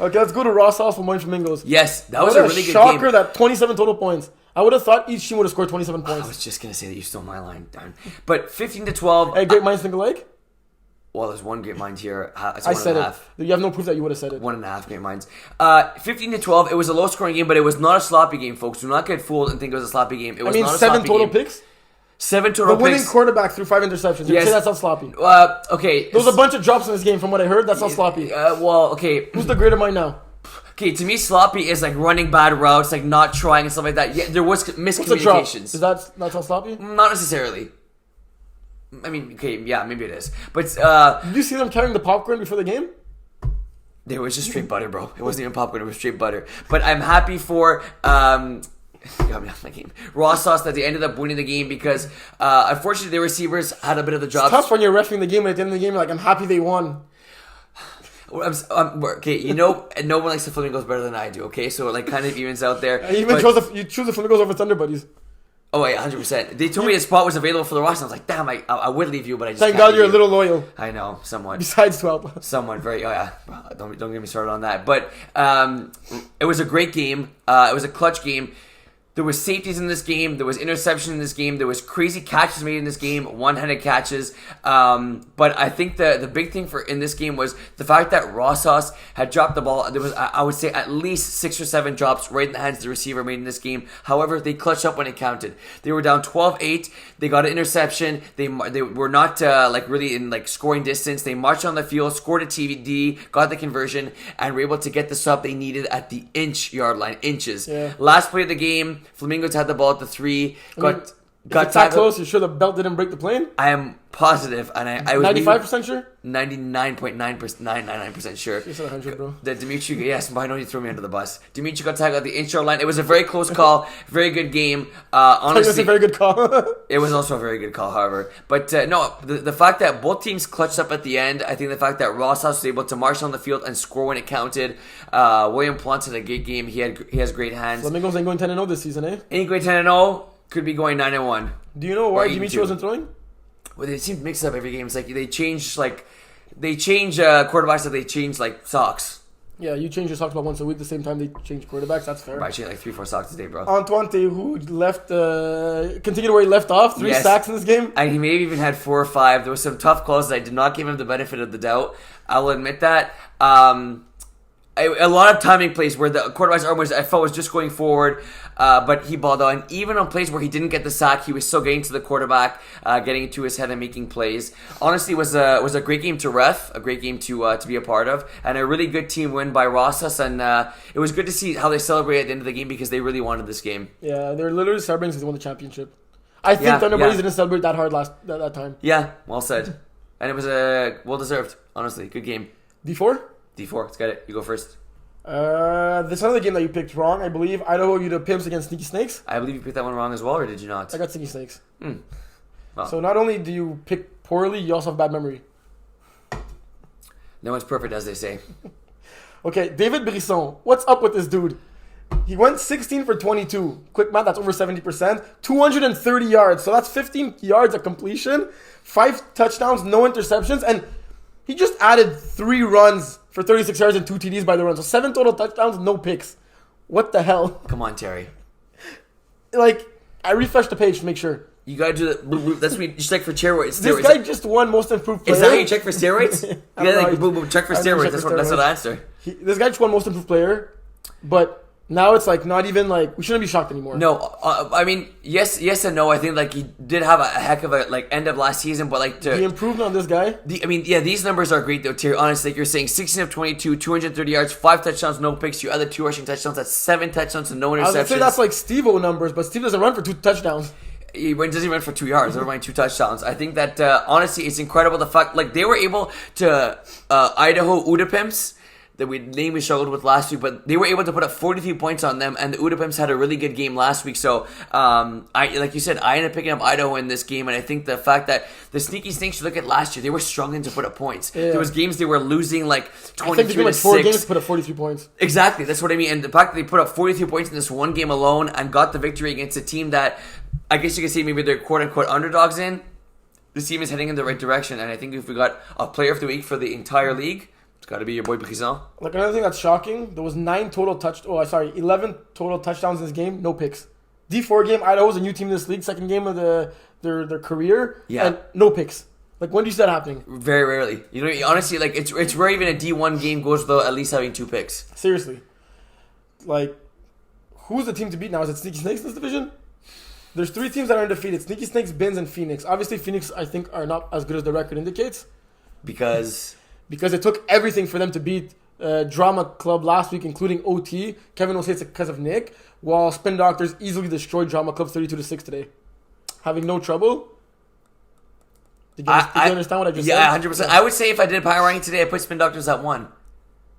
Okay, let's go to Ross House for Moines Flamingos. Yes, that was What a really good shocker game. that 27 total points. I would have thought each team would have scored 27 I points. was just gonna say that you stole my line, darn. But 15-12. Hey, great minds think alike? Well, there's one great mind here. It's I 1.5. said it. You have no proof that you would have said it. 1.5 great minds. 15-12. It was a low scoring game, but it was not a sloppy game, folks. Do not get fooled and think it was a sloppy game. It was not a 7 sloppy total game. picks? 7 The total winning picks. quarterback threw 5 interceptions. You Yes. say that sounds sloppy. Okay. There was a bunch of drops in this game from what I heard. That sounds sloppy. Okay. Who's the greater mind now? Okay, to me, sloppy is like running bad routes, like not trying and stuff like that. Yeah, there was What's a drop? miscommunications. Is that sound sloppy? Not necessarily. I mean, okay, yeah, maybe it is. But Did you see them carrying the popcorn before the game? it was just straight butter, bro. It wasn't even popcorn, it was straight butter. But I'm happy for got me off my game. Raw Sauce that they ended up winning the game because unfortunately the receivers had a bit of the job. It's tough when you're refing the game and at the end of the game you're like, I'm happy they won. Okay, you know, no one likes the Flamingos better than I do. Okay, so it like kind of evens out there. You even you choose the Flamingos over Thunder Buddies. Oh wait, 100%. They told me a spot was available for the roster. I was like, damn, I would leave you, but I just Thank can't God you're a leave little loyal. I know, somewhat. Besides 12. Someone very, oh yeah, don't get me started on that. But it was a great game. It was a clutch game. There was safeties in this game. There was interception in this game. There was crazy catches made in this game, one-handed catches. But I think the big thing in this game was the fact that Raw Sauce had dropped the ball. There was, I would say, at least 6 or 7 drops right in the hands of the receiver made in this game. However, they clutched up when it counted. They were down 12-8. They got an interception. They were not like really in like scoring distance. They marched on the field, scored a TD, got the conversion, and were able to get the stop they needed at the yard line, inches. Yeah. Last play of the game, Flamingos had the ball at the 3. Got that close. You sure the belt didn't break the plane? I am positive, and I was 95% sure. 99.999% sure. You said 100, bro. That Dimitri, yes, but I know you threw me under the bus. Dimitri got tackled at the inch yard line. It was a very close call, very good game. Honestly, It was a very good call. it was also a very good call, however. But no, the fact that both teams clutched up at the end, I think the fact that Ross House was able to march on the field and score when it counted. William Plantz had a good game. He has great hands. Flamingos ain't going 10-0 this season, eh? Ain't great 10-0. Could be going 9-1. Do you know why Or Dimitri 8-2. wasn't throwing? Well, they seem to mix up every game. It's like they change quarterbacks, like they change like socks. Yeah, you change your socks about once a week. The same time they change quarterbacks. That's fair. I change like 3-4 socks a day, bro. Antoine who left, continued where he left off. 3 sacks in this game. And he may have even had 4 or 5. There was some tough calls that I did not give him the benefit of the doubt. I'll admit that. A lot of timing plays where the quarterback's arm I felt was just going forward, but he balled out. And even on plays where he didn't get the sack, he was still getting to the quarterback, getting into his head and making plays. Honestly, it was a great game to ref, a great game to be a part of, and a really good team win by Rosas. And it was good to see how they celebrated at the end of the game because they really wanted this game. Yeah, they're literally celebrating since they won the championship. I think Thunderbirds didn't celebrate that hard that time. Yeah, well said. And it was well-deserved, honestly. Good game. D4? D4, let's get it. You go first. This another game that you picked wrong, I believe. Idaho, you the Pimps against Sneaky Snakes. I believe you picked that one wrong as well, or did you not? I got Sneaky Snakes. Well. So not only do you pick poorly, you also have bad memory. No one's perfect, as they say. Okay, David Brisson. What's up with this dude? He went 16 for 22. Quick math, that's over 70%. 230 yards. So that's 15 yards of completion. 5 touchdowns, no interceptions. And he just added 3 runs for 36 yards and 2 TDs by the run. So 7 total touchdowns, no picks. What the hell? Come on, Terry. Like, I refreshed the page to make sure. You gotta do that. That's what you check for steroids. This guy just won most improved player. Is that how you check for steroids? You gotta like check for I steroids. check That's for what steroids. the answer. This guy just won most improved player, but now it's like not even like we shouldn't be shocked anymore. No, I mean yes and no. I think like he did have a heck of a like end of last season, but like He improved on this guy. These numbers are great though, Terry. Honestly, like you're saying 16 of 22, 230 yards, 5 touchdowns, no picks. Your other 2 rushing touchdowns. That's 7 touchdowns and no interceptions. I would say that's like Steve-O numbers, but Steve doesn't run for 2 touchdowns. He doesn't run for 2 yards. Never mind 2 touchdowns. I think that honestly, it's incredible the fact like they were able to Idaho Udapimps. The name we struggled with last week, but they were able to put up 43 points on them, and the Udapimps had a really good game last week. So, like you said, I ended up picking up Idaho in this game, and I think the fact that the Sneaky Snakes, you look at last year, they were struggling to put up points. Yeah. There was games they were losing like 23 I think they to like 6. 4 games to put up 43 points. Exactly, that's what I mean. And the fact that they put up 43 points in this one game alone and got the victory against a team that I guess you could say maybe they're quote unquote underdogs in. This team is heading in the right direction, and I think if we got a player of the week for the entire league, it's got to be your boy Brisson. Like another thing that's shocking, there was 11 total touchdowns in this game, no picks. D4 game, Idaho's a new team in this league, second game of their career, and no picks. Like when do you see that happening? Very rarely. You know, honestly, like it's rare even a D1 game goes without at least having 2 picks. Seriously, like who's the team to beat now? Is it Sneaky Snakes in this division? There's 3 teams that are undefeated: Sneaky Snakes, Bins, and Phoenix. Obviously, Phoenix, I think, are not as good as the record indicates. Because it took everything for them to beat Drama Club last week, including OT. Kevin will say it's because of Nick, while Spin Doctors easily destroyed Drama Club 32-6 today. Having no trouble. Did you understand what I just said? Yeah, 100%. I would say if I did a power ranking today, I put Spin Doctors at 1.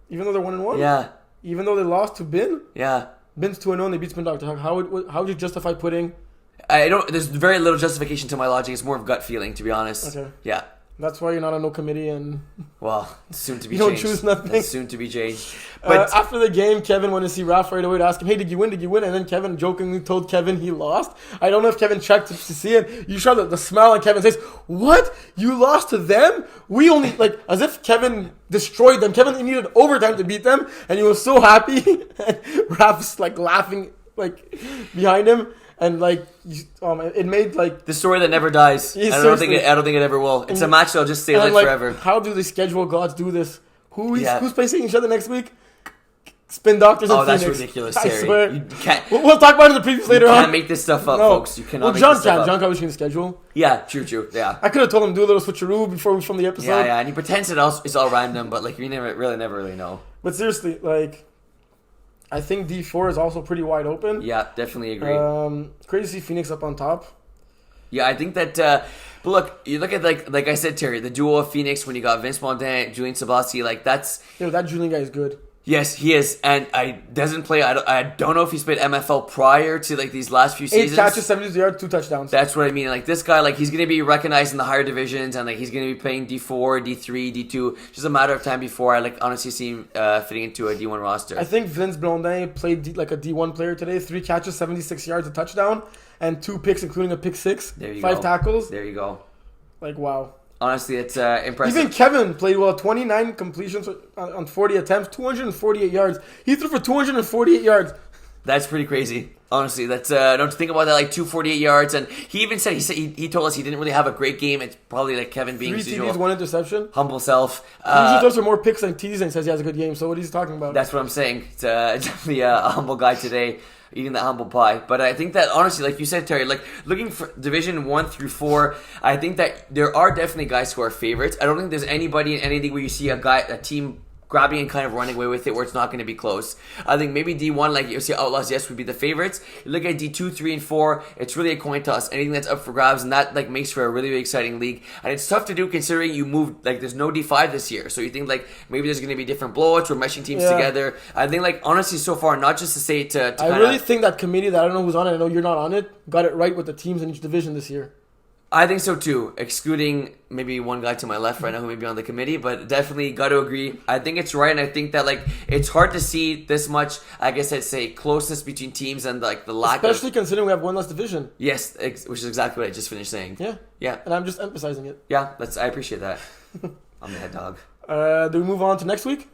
Even though they're 1-1? Yeah. Even though they lost to Bin? Yeah. Bin's 2-0 and they beat Spin Doctors. How would you justify putting... There's very little justification to my logic. It's more of gut feeling, to be honest. Okay. Yeah. That's why you're not on no committee and... Well, soon to be you changed. don't choose nothing. It's soon to be changed. But after the game, Kevin went to see Raph right away to ask him, hey, did you win? Did you win? And then Kevin jokingly told Kevin he lost. I don't know if Kevin checked to see it. You saw the smile on Kevin's face. What? You lost to them? We only, as if Kevin destroyed them. Kevin needed overtime to beat them. And he was so happy. And Raph's, laughing, behind him. And it made the story that never dies. Yeah, I don't think it ever will. It's a match that'll just stay lit forever. How do the schedule gods do this? Who's facing each other next week? Spin Doctors and Phoenix. Oh, that's ridiculous, I Terry. swear. You can't. We'll talk about it in the previews later on. You can't make this stuff up, folks. You cannot. Well, John can. John was the schedule. Yeah, true. Yeah. I could have told him to do a little switcheroo before we filmed the episode. Yeah, and he pretends it's all random, but you never really know. But seriously, I think D4 is also pretty wide open. Yeah, definitely agree. Crazy to see Phoenix up on top. Yeah, I think that. But look, you look at like I said, Terry, the duo of Phoenix when you got Vince Mondin, Julian Sabowski, that's. That Julian guy is good. Yes, he is, and doesn't play. I don't know if he's played MFL prior to these last few seasons. 8 catches, 70 yards, 2 touchdowns. That's what I mean. This guy, he's going to be recognized in the higher divisions, and he's going to be playing D4, D3, D2. Just a matter of time before I honestly see him fitting into a D1 roster. I think Vince Blondin played like a D1 player today. 3 catches, 76 yards, a touchdown, and 2 picks, including a pick 6. There you 5 go. tackles. There you go. Wow. Honestly, it's impressive. Even Kevin played well. 29 completions on 40 attempts, 248 yards. He threw for 248 yards. That's pretty crazy. Honestly, that's don't think about that. 248 yards, and he even said he told us he didn't really have a great game. It's probably Kevin being 3 his usual TDs, 1 interception. humble self. He usually throws for more picks than TDs and says he has a good game. So what he's talking about? That's what I'm saying. It's definitely a humble guy today, eating that humble pie. But I think that honestly, like you said, Terry, looking for Division 1 through 4, I think that there are definitely guys who are favorites. I don't think there's anybody in anything where you see a team grabbing and kind of running away with it where it's not going to be close. I think maybe D1, you see Outlaws, yes, would be the favorites. You look at D2, 3, and 4, it's really a coin toss. Anything that's up for grabs, and that makes for a really, really exciting league. And it's tough to do considering you moved, there's no D5 this year. So you think maybe there's going to be different blowouts or meshing teams together. I think honestly so far, not just to say to I really think that committee that I don't know who's on it, I know you're not on it, got it right with the teams in each division this year. I think so too, excluding maybe one guy to my left right now who may be on the committee, but definitely got to agree. I think it's right, and I think that it's hard to see this much, I guess I'd say, closeness between teams and the lack especially considering we have one less division. Yes, which is exactly what I just finished saying. Yeah. And I'm just emphasizing it. Yeah, I appreciate that. I'm the head dog. Do we move on to next week?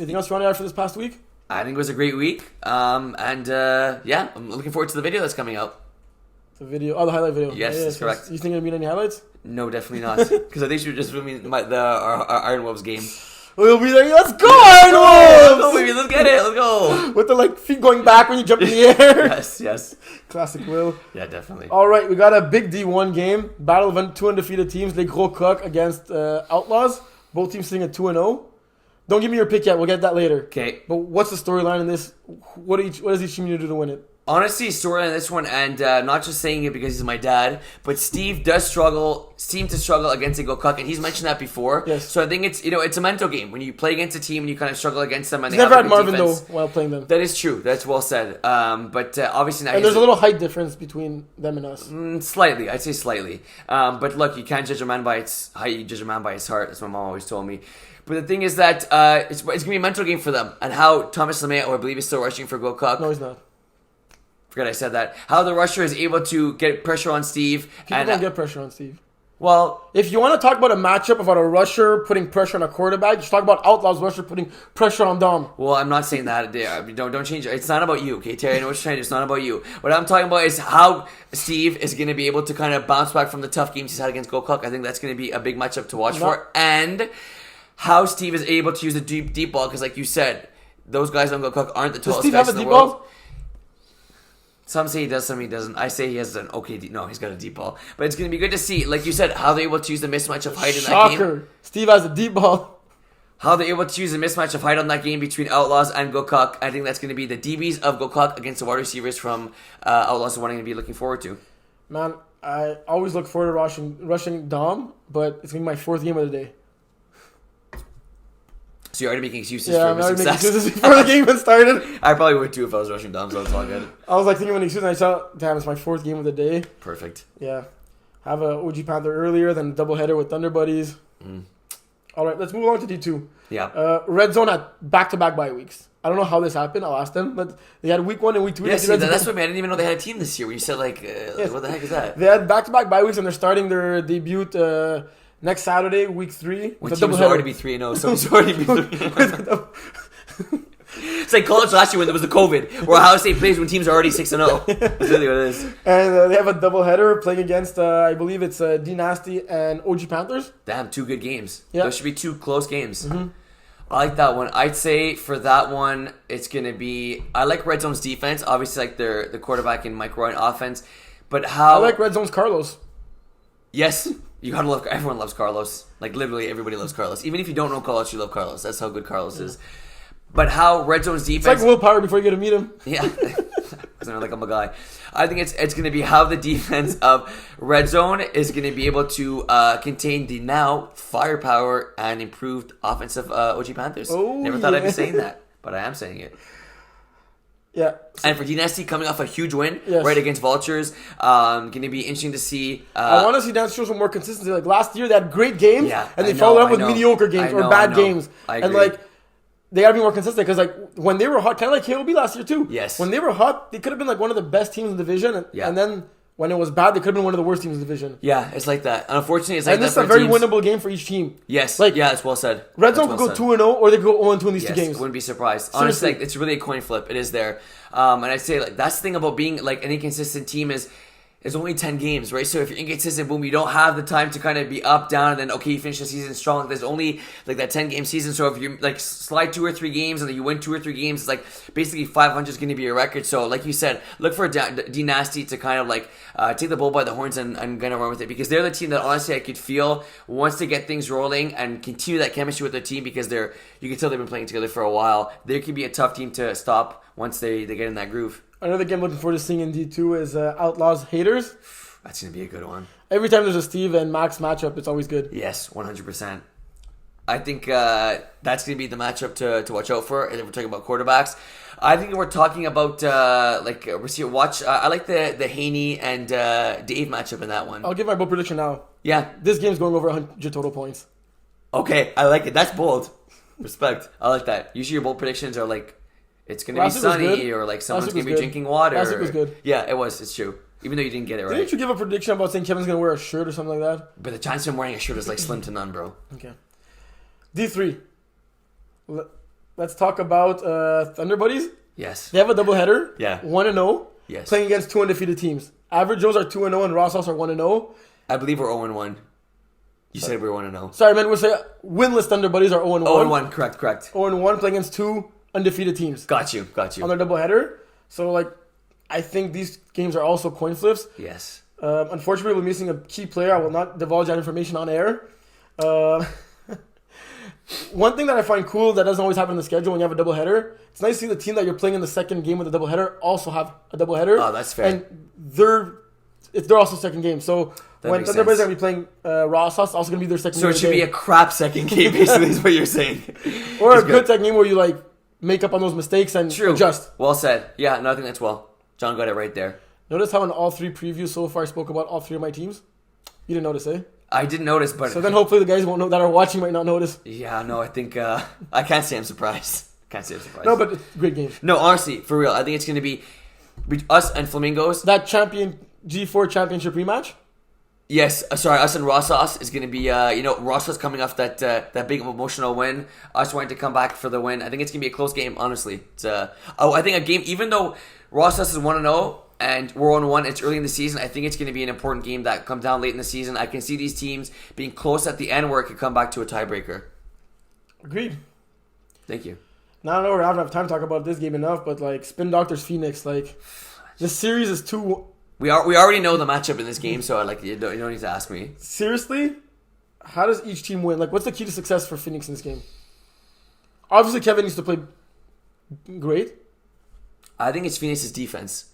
Anything else you want to add for this past week? I think it was a great week, I'm looking forward to the video that's coming out. The video, the highlight video. Yes, that's correct. You think there'll be any highlights? No, definitely not. Because I think she was just filming our Iron Wolves game. We'll be there. Let's go, Iron Wolves! Let's go, baby. Let's get it. Let's go. With the feet going back when you jump in the air. Yes. Classic Will. Yeah, definitely. All right, we got a big D1 game. Battle of 2 undefeated teams. Les Gros Coq against Outlaws. Both teams sitting at 2-0. Don't give me your pick yet. We'll get that later. Okay. But what's the storyline in this? What does each team need to do to win it? Honestly, storyline in this one, and not just saying it because he's my dad, but Steve seem to struggle against Eagle Cuck, and he's mentioned that before. Yes. So I think it's a mental game. When you play against a team and you kind of struggle against them, and He's they never have had a good Marvin, defense. though, while playing them. That is true. That's well said. But obviously now and there's a little height difference between them and us. Slightly. I'd say slightly. But look, you can't judge a man by its height, you judge a man by his heart. That's what my mom always told me. But the thing is that it's going to be a mental game for them. And how Thomas Lemay, who I believe is still rushing for Eagle Cuck. No, he's not. Forget I said that. How the rusher is able to get pressure on Steve. People don't get pressure on Steve. Well, if you want to talk about a matchup about a rusher putting pressure on a quarterback, just talk about Outlaws rusher putting pressure on Dom. Well, I'm not saying that. Don't change it. It's not about you, okay, Terry? I know what you're trying to do. It's not about you. What I'm talking about is how Steve is going to be able to kind of bounce back from the tough games he's had against Eagle Cuck. I think that's going to be a big matchup to watch for. And how Steve is able to use the deep ball, because like you said, those guys on Eagle Cuck aren't the tallest guys in the world. Ball? Some say he does, some he doesn't. I say he has an okay no, he's got a deep ball. But it's going to be good to see, like you said, how they're able to use the mismatch of height in that game. Shocker. Steve has a deep ball. How they're able to use the mismatch of height on that game between Outlaws and Gokak. I think that's going to be the DBs of Gokak against the wide receivers from Outlaws, what I'm going to be looking forward to. Man, I always look forward to rushing Dom, but it's going to be my 4th game of the day. So you're already making excuses Yeah, for I'm already making success. excuses before the game even started. I probably would too if I was rushing Dom, so it's all good. I was like thinking of an excuse, and I saw, damn, it's my 4th game of the day. Perfect. Yeah. Have a OG Panther earlier, then a doubleheader with Thunder Buddies. All right, let's move on to D2. Yeah. Red Zone had back-to-back bye weeks. I don't know how this happened. I'll ask them. But they had week 1 and week 2. Yeah, see, that's what, man. I didn't even know they had a team this year. When you said, like, Yes. what the heck is that? They had back-to-back bye weeks, and they're starting their debut next Saturday, week 3. When with teams a already be 3-0, so it's already be 3-0. It's like college last year when there was the COVID, where Ohio State plays when teams are already 6-0. That's really what it is. And they have a doubleheader playing against, I believe it's D Nasty and OG Panthers. Damn, 2 good games. Yeah. Those should be 2 close games. I like that one. I'd say for that one, it's going to be... I like Red Zone's defense. Obviously, like the quarterback and Mike Roy offense. But how... I like Red Zone's Carlos. Yes, you gotta love... Everyone loves Carlos. Like, literally, everybody loves Carlos. Even if you don't know Carlos, you love Carlos. That's how good Carlos is. But how Red Zone's defense... It's like Will Power before you get to meet him. Yeah. Like I'm a guy. I think it's going to be how the defense of Red Zone is going to be able to contain the now firepower and improved offensive OG Panthers. Oh, Never thought I'd be yeah. saying that, but I am saying it. Yeah. And for Dynasty coming off a huge win Yes. right against Vultures, going to be interesting to see. I want to see Dynasty show some more consistency. Like last year, they had great games, Yeah, and they I know, followed up I with know. mediocre games I or know, bad I know. games. I And agree. like, they gotta be more consistent because like when they were hot, kind of like KOB last year too. Yes. When they were hot, they could have been like one of the best teams in the division, and, Yeah. and then when it was bad, they could have been one of the worst teams in the division. Yeah, it's like that. And unfortunately, it's like And that this is a for very teams. winnable game for each team. Yes, Like, yeah, it's well said. Red That's Zone well could go said. 2-0, or they could go 0-2 in these 2 Yes, games. I wouldn't be surprised. Honestly, Seriously. it's really a coin flip. It is there. And I'd say like that's the thing about being like an inconsistent team is there's only 10 games, right? So if you're inconsistent, boom, you don't have the time to kind of be up, down, and then okay, you finish the season strong. Like, there's only like that 10-game season. So if you like slide 2 or 3 games and then you win 2 or 3 games, it's like basically 500 is going to be your record. So like you said, look for D Nasty to kind of like take the bull by the horns and kind of run with it, because they're the team that honestly I could feel wants to get things rolling and continue that chemistry with their team, because you can tell they've been playing together for a while. They could be a tough team to stop once they get in that groove. Another game I'm looking forward to seeing in D2 is Outlaws Haters. That's going to be a good one. Every time there's a Steve and Max matchup, it's always good. Yes, 100%. I think that's going to be the matchup to watch out for. And if we're talking about quarterbacks, I think we're talking about receiver watch. I like the Haney and Dave matchup in that one. I'll give my bold prediction now. Yeah. This game's going over 100 total points. Okay, I like it. That's bold. Respect. I like that. Usually your bold predictions are like it's going to be Last week was sunny good. or like Last someone's week going to was be good. drinking water. Last week was good. Yeah, it was. It's true. Even though you didn't get it right. Didn't you give a prediction about saying Kevin's going to wear a shirt or something like that? But the chance of him wearing a shirt is like slim to none, bro. Okay. D3. Let's talk about Thunder Buddies. Yes. They have a doubleheader. Yeah. 1-0. Yes. Playing against 2 undefeated teams. Average Joes are 2-0 and Ross House are 1-0. I believe we're 0-1. You said we were 1-0. Sorry, man. We'll say winless Thunder Buddies are 0-1. 0-1, correct. 0-1 playing against 2 undefeated teams. Got you. On their doubleheader. So, like, I think these games are also coin flips. Yes. Unfortunately, we're missing a key player. I will not divulge that information on air. One thing that I find cool that doesn't always happen in the schedule when you have a doubleheader, it's nice to see the team that you're playing in the second game with a doubleheader also have a doubleheader. Oh, that's fair. And they're also second game. So That when makes Thunder Buddies sense. are going to be playing Ross House, also going to be their second So game. it should be a crap second game, basically, is what you're saying. or It's a good second game where you like make up on those mistakes and True. adjust. Well said. Yeah, no, I think that's well. John got it right there. Notice how in all 3 previews so far I spoke about all 3 of my teams? You didn't notice, eh? I didn't notice, but... So then hopefully the guys won't know that are watching might not notice. Yeah, no, I think... I can't say I'm surprised. No, but it's a great game. No, honestly, for real, I think it's going to be us and Flamingos. That G4 championship rematch? Yes, us and Rossos is going to be, Rossos coming off that big emotional win. Us wanting to come back for the win. I think it's going to be a close game, honestly. It's, I think a game, even though Rossos is 1-0 and we're 1-1, it's early in the season, I think it's going to be an important game that comes down late in the season. I can see these teams being close at the end where it could come back to a tiebreaker. Agreed. Thank you. Now I know we don't have time to talk about this game enough, but like Spin Doctors Phoenix, like The series is 2. We already know the matchup in this game, so you don't need to ask me. Seriously, how does each team win? Like, what's the key to success for Phoenix in this game? Obviously, Kevin needs to play great. I think it's Phoenix's defense.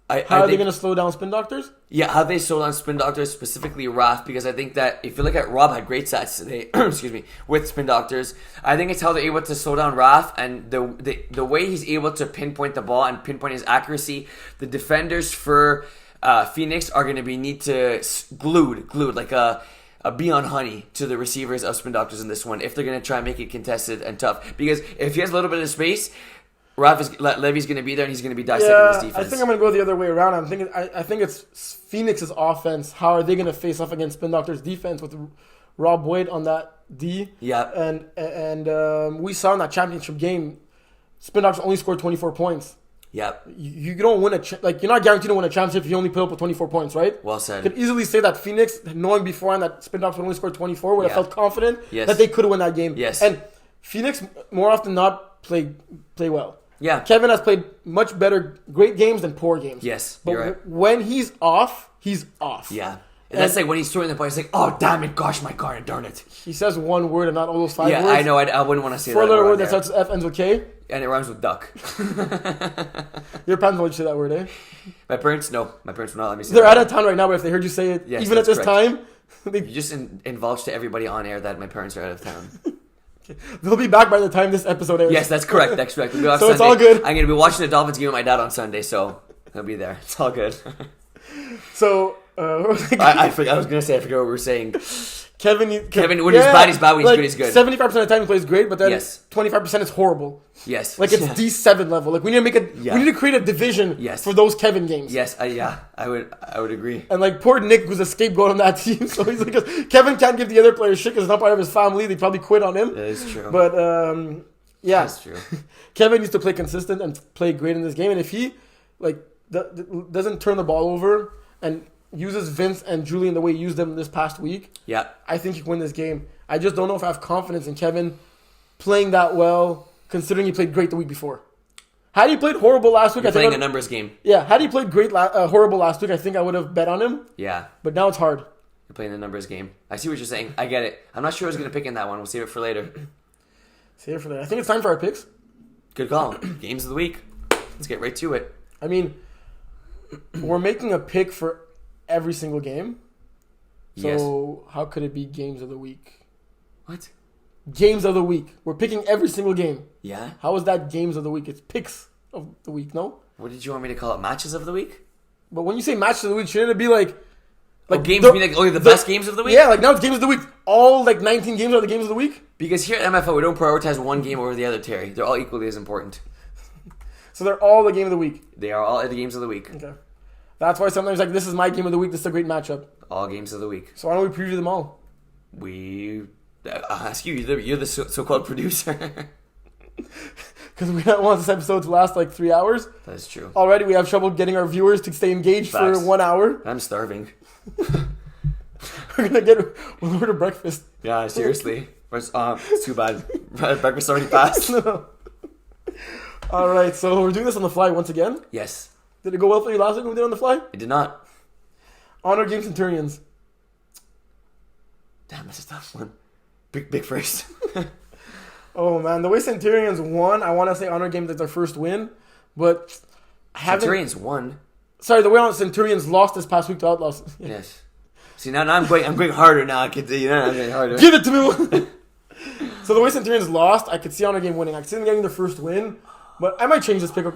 How are they going to slow down Spin Doctors? Yeah, how they slow down Spin Doctors, specifically Raph, because I think that if you look at Rob had great stats today, excuse me, with Spin Doctors. I think it's how they're able to slow down Raph and the way he's able to pinpoint the ball and pinpoint his accuracy. The defenders for Phoenix are going to need to glued like a bee on honey to the receivers of Spin Doctors in this one if they're going to try and make it contested and tough. Because if he has a little bit of space, Levy's going to be there and he's going to be dissecting this defense. I think I'm going to go the other way around. I think it's Phoenix's offense. How are they going to face off against Spin Doctor's defense with Rob Boyd on that D? Yeah. And we saw in that championship game, Spin Doctors only scored 24 points. Yeah. You don't win you're not guaranteed to win a championship if you only put up with 24 points, right? Well said. You could easily say that Phoenix, knowing beforehand that Spin Doctors only scored 24, would have felt confident that they could win that game. Yes. And Phoenix, more often than not, play well. Yeah. Kevin has played much better great games than poor games. Yes, but you're right. When he's off, he's off. Yeah. And that's like when he's throwing the ball, he's like, oh, damn it, gosh, my God, darn it. He says one word and not all those 5 words. Yeah, I know. I wouldn't want to say that. 4-letter word that starts with F, ends with K. And it rhymes with duck. Your parents won't let you say that word, eh? My parents, no. My parents will not let me say They're that. out of town right now, but if they heard you say it, yes, even at this correct. time... You just indulge to everybody on air that my parents are out of town. They'll be back by the time this episode airs. Yes, that's correct. That's correct. We'll So it's all good. I'm going to be watching the Dolphins game with my dad on Sunday, so he'll be there. It's all good. So, I forgot. I was going to say, I forgot what we were saying. Kevin, when he's bad, he's bad. When he's good, he's good. 75% of the time he plays great, but then 25% is horrible. Yes. Like it's D7 level. Like we need to we need to create a division for those Kevin games. Yes, I would agree. And like poor Nick was a scapegoat on that team, so he's like, Kevin can't give the other players shit because it's not part of his family. They probably quit on him. That is true. But that's true. Kevin needs to play consistent and play great in this game. And if he doesn't turn the ball over and uses Vince and Julian the way he used them this past week, I think he can win this game. I just don't know if I have confidence in Kevin playing that well, considering he played great the week before. Had he played horrible last week, You're playing a numbers game. Yeah, had he played horrible last week, I think I would have bet on him. Yeah. But now it's hard. You're playing the numbers game. I see what you're saying. I get it. I'm not sure who's going to pick in that one. We'll save it for later. Save it for later. I think it's time for our picks. Good call. Games of the week. Let's get right to it. I mean, we're making a pick for every single game. So how could it be games of the week? What? Games of the week. We're picking every single game. Yeah? How is that games of the week? It's picks of the week, no? What did you want me to call it? Matches of the week? But when you say matches of the week, shouldn't it be like games mean like only the best games of the week? Yeah, like now it's games of the week. All 19 games are the games of the week? Because here at MFL, we don't prioritize one game over the other, Terry. They're all equally as important. So they're all the game of the week? They are all the games of the week. Okay. That's why sometimes this is my game of the week. This is a great matchup. All games of the week. So why don't we preview them all? I'll ask you. You're the so-called producer. Because we don't want this episode to last 3 hours. That's true. Already we have trouble getting our viewers to stay engaged for 1 hour. I'm starving. We're going to order breakfast. Yeah, seriously. It's too bad. Breakfast already passed. No. All right, so we're doing this on the fly once again. Yes. Did it go well for you last week when we did it on the fly? It did not. Honor Game Centurions. Damn, that's a tough one. Big first. Oh, man. The way Centurions won, I want to say Honor Game is their first win. But Centurions won. Sorry, the way Centurions lost this past week to Outlaws. Yeah. Yes. See, now I'm going harder now. I can see, I'm going harder. Give it to me. So the way Centurions lost, I could see Honor Game winning. I could see them getting their first win. But I might change this pick up.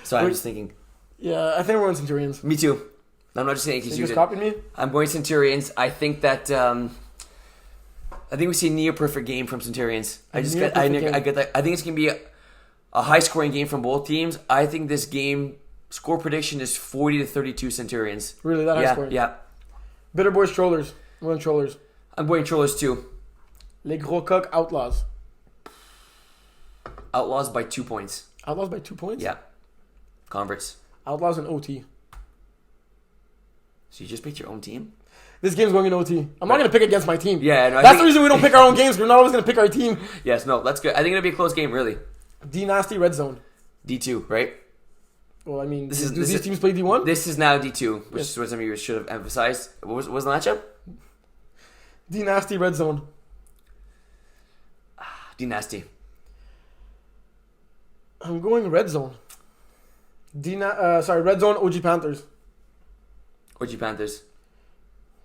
Sorry, I'm just thinking. Yeah, I think we're going Centurions. Me too. I'm not just saying because you just copied me. I'm going Centurions. I think that I think we see a near perfect game from Centurions. I get that. I think it's gonna be a high scoring game from both teams. I think this game score prediction is 40-32 Centurions. Really, that high scoring? Yeah. Bitter Boys Trollers. I'm going Trollers. I'm going Trollers too. Les Gros Coq Outlaws. Outlaws by 2 points. Outlaws by 2 points? Yeah. Converts. Outlaws in OT. So you just picked your own team? This game's going in OT. I'm not going to pick against my team. Yeah, no, that's the reason we don't pick our own games. We're not always going to pick our team. Yes, no, that's good. I think it'll be a close game, really. D Nasty Red Zone. D2, right? Well, I mean, This do is these teams play D1? This is now D2, which Yes. is what some of you should have emphasized. What was the matchup? D Nasty Red Zone. D Nasty. I'm going Red Zone. Red Zone OG Panthers. OG Panthers.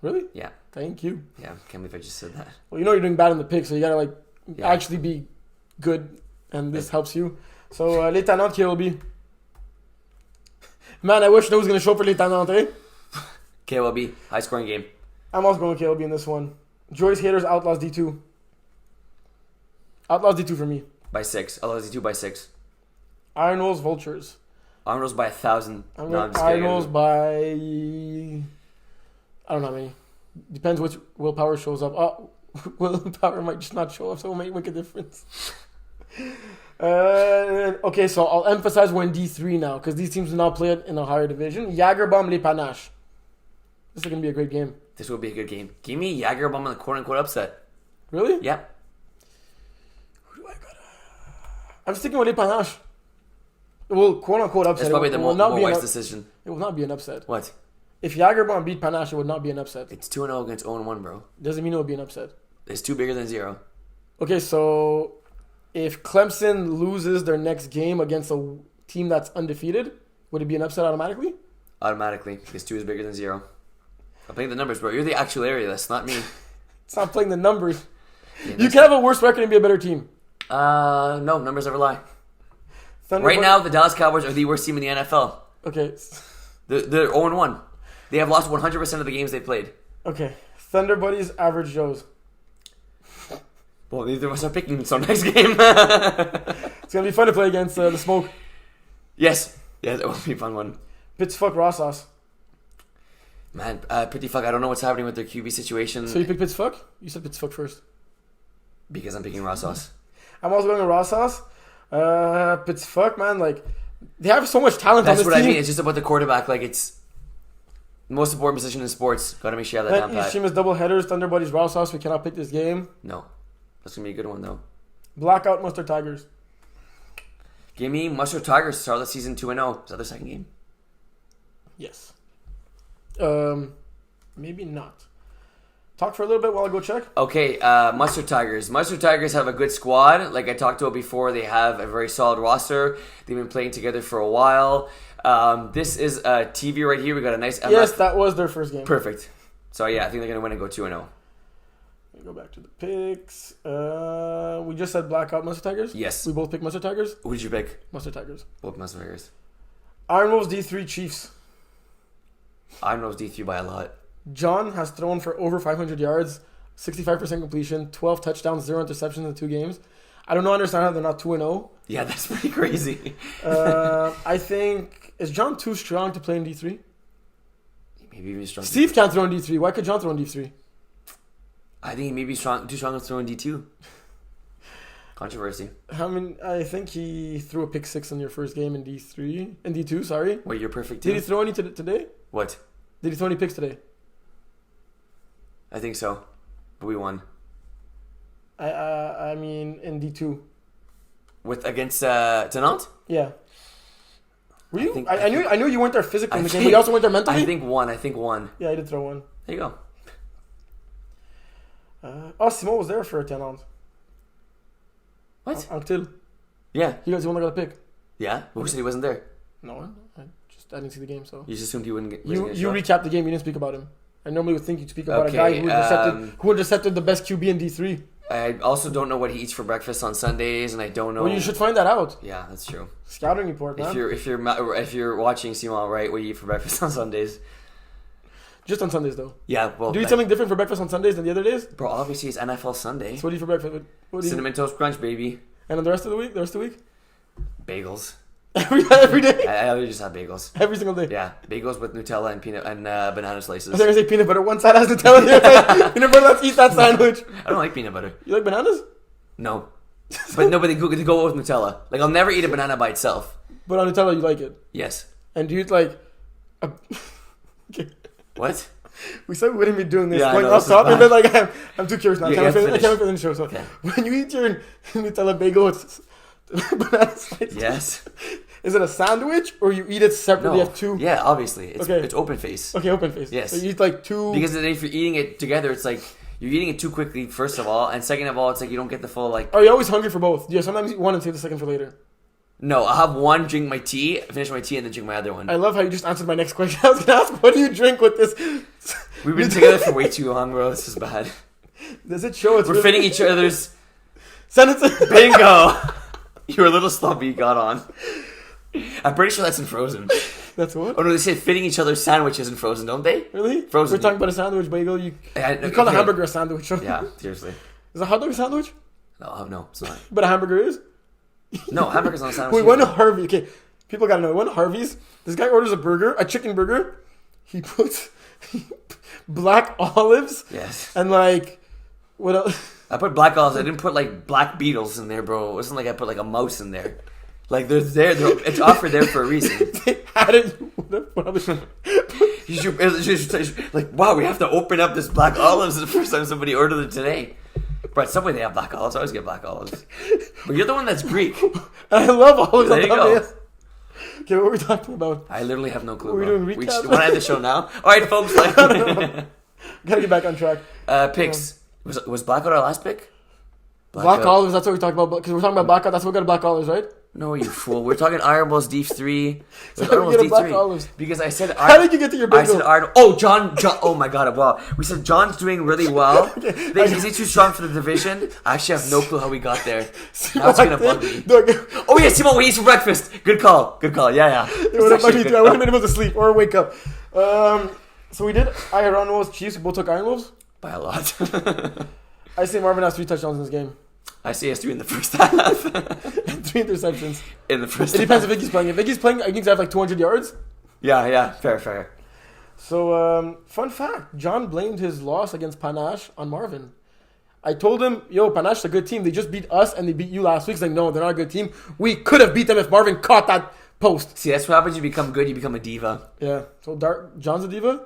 Really? Yeah. Thank you. Yeah, can't believe I just said that. Well, you know you're doing bad in the pick, so you gotta Yeah. actually be good, and this helps you. So Les Tannants, KLB. Man, I wish no was gonna show up for Les Tannants, eh? KLB, high scoring game. I'm also going KLB in this one. Joyce Haters, Outlaws D2. Outlaws D2 for me. By 6. Outlaws D2 by 6. Iron Wolves, Vultures. Arnold's by 1,000. I'm No, going just Iron kidding. Wolves by... I don't know how many. Depends which willpower shows up. Oh, willpower might just not show up, so it might make a difference. Okay, so I'll emphasize we're in D3 now, because these teams do not play it in a higher division. Jagerbomb, Les Panaches. This is going to be a great game. This will be a good game. Give me Jagerbomb in the quote-unquote upset. Really? Yeah. Who do I got? I'm sticking with Les Panaches. Well, quote-unquote upset. That's probably It the will more not be wise an decision. It will not be an upset. What? If Jagerbomb beat Panache, it would not be an upset. It's 2-0 against 0-1, bro. Doesn't mean it would be an upset. It's 2 bigger than 0. Okay, so if Clemson loses their next game against a team that's undefeated, would it be an upset automatically? Automatically, because 2 is bigger than 0. I'm playing the numbers, bro. You're the actuarialist, not me. It's not playing the numbers. Yeah, You can have a worse record and be a better team. No, numbers never lie. Thunder Right Bud- now, the Dallas Cowboys are the worst team in the NFL. Okay. They're 0-1. They have lost 100% of the games they played. Okay. Thunder Buddies, Average Joes. Well, neither of us are picking some next game. It's going to be fun to play against the Smoke. Yes. Yeah, that will be a fun one. Pittsfuck, Raw Sauce. Man, pretty fuck. I don't know what's happening with their QB situation. So you pick Pittsfuck? You said Pittsfuck first. Because I'm picking raw sauce. I'm also going to Raw Sauce. Pittsfuck, man. Like, they have so much talent That's on this what team. I mean. It's just about the quarterback. Like, it's the most important position in sports. Gotta make sure you have that down Each pat. team is double headers. Thunder Buddies, Raw Sauce. We cannot pick this game. No. That's gonna be a good one, though. Blackout, Mustard Tigers. Give me Mustard Tigers to start the season 2-0. Is that their second game? Yes. Maybe not. Talk for a little bit while I go check. Okay, Mustard Tigers. Mustard Tigers have a good squad. Like I talked about before, they have a very solid roster. They've been playing together for a while. This is a TV right here. We got a nice MF. Yes, that was their first game. Perfect. So yeah, I think they're gonna win and go 2-0. Let me go back to the picks. We just said Blackout, Mustard Tigers. Yes. We both picked Mustard Tigers. Who did you pick? Mustard Tigers. Both Mustard Tigers. Iron Wolves D3 Chiefs. Iron Wolves D3 by a lot. John has thrown for over 500 yards, 65% completion, 12 touchdowns, 0 interceptions in 2 games. I don't understand how they're not 2-0. Yeah, that's pretty crazy. I think, is John too strong to play in D3? Maybe even strong. Steve can't throw in D3. Why could John throw in D3? I think he may be too strong to throw in D2. Controversy. I think he threw a pick 6 in your first game in D3. In D2, sorry. Wait, you're perfect Did too? he throw any today? What? Did he throw any picks today? I think so. But we won. I mean, in D2. With against Tannant? Yeah. Were you? think- I knew you weren't there physically in the game, think- but you also went there mentally? I think one. Yeah, I did throw one. There you go. Simon was there for a 10 round. What? Until. Yeah. He was the one that got a pick. Yeah? Who said he wasn't there? No one. I didn't see the game, so. You just assumed he wouldn't get You show up? recapped the game, you didn't speak about him. I normally would think you'd speak about Okay, a guy who intercepted the best QB in D3. I also don't know what he eats for breakfast on Sundays, and I don't know. Well, you should find that out. Yeah, that's true. Scouting report, man. If you're watching Simon, right, what you eat for breakfast on Sundays? Just on Sundays, though. Yeah, well, Do you eat something different for breakfast on Sundays than the other days? bro, obviously it's NFL Sunday. So what do you eat for breakfast? What do you Cinnamon Toast Crunch, baby. And on the rest of the week? The rest of the week? Bagels. Every day? I literally just have bagels. Every single day? Yeah, bagels with Nutella and peanut and banana slices. I was going to say peanut butter. One side has Nutella, the other side peanut butter. Let's eat that sandwich. I don't like peanut butter. You like bananas? No. But they go with Nutella. Like, I'll never eat a banana by itself. But on Nutella, you like it. Yes. And do you eat like... Okay. What? We said we wouldn't be doing this. Yeah, I Going know, off this is topic, bad. but like I'm too curious now. I You can't have to finish the show. So Okay. when you eat your Nutella bagel with banana slices, Yes. Is it a sandwich or you eat it separately? You have two. Yeah, obviously. Okay. It's open face. Okay, open face. Yes. So you eat like two. Because then if you're eating it together, it's like you're eating it too quickly, first of all, and second of all, it's like you don't get the full like. Are you always hungry for both? Yeah, sometimes eat one and save the second for later. No, I'll have one, drink my tea, finish my tea, and then drink my other one. I love how you just answered my next question. I was gonna ask, what do you drink with this? We've been together for way too long, bro. This is bad. Does it show? We're fitting each other's. Sentences. Bingo! You were a little sloppy. You got on. I'm pretty sure that's in Frozen. That's what? Oh no, they say fitting each other's sandwiches in Frozen, don't they? Really? Frozen. We're talking about a sandwich bagel. You You call a hamburger a sandwich. Yeah, seriously. Is a hot dog a sandwich? No, it's not. But a hamburger is? No, hamburger's not a sandwich. We went to Harvey. Okay, people gotta know. We went to Harvey's. This guy orders a chicken burger. He puts black olives. Yes. And like, what else? I put black olives. I didn't put like black beetles in there, bro. It wasn't like I put like a mouse in there. Like they're there. It's offered there for a reason. They had it. What other? Like, wow, we have to open up this black olives. It's the first time somebody ordered it today. But at Subway they have black olives. I always get black olives. But you're the one that's Greek. I love olives. There you go. Okay, what were we talking about? I literally have no clue. We're doing We recaps. want to end the show now? All right, folks. Gotta get back on track. Picks. Was blackout our last pick? Black olives. That's what we talked about. Because we're talking about blackout. That's what we got. Black olives, right? No, you fool. We're talking Iron Balls D3. So how did we get a black olives? Because I said How did you get to your bingo? I said Iron. Oh, John. Oh my God. Wow. We said John's doing really well. Is he too strong for the division? I actually have no clue how we got there. Now it's gonna bug me. Oh yeah, Simon, we eat for breakfast. Good call. Yeah. It would have bugged me too. I would have been able to sleep or wake up. So we did Iron Wolves, Chiefs. We both took Iron Wolves. By a lot. I say Marvin has 3 touchdowns in this game. I say has 3 in the first half. And 3 interceptions. In the first It depends if Iggy's playing. If Iggy's playing, I think I have like 200 yards. Yeah. Fair. So, fun fact. John blamed his loss against Panache on Marvin. I told him, yo, Panache's a good team. They just beat us and they beat you last week. He's like, no, they're not a good team. We could have beat them if Marvin caught that post. See, that's what happens. You become good. You become a diva. Yeah. So John's a diva?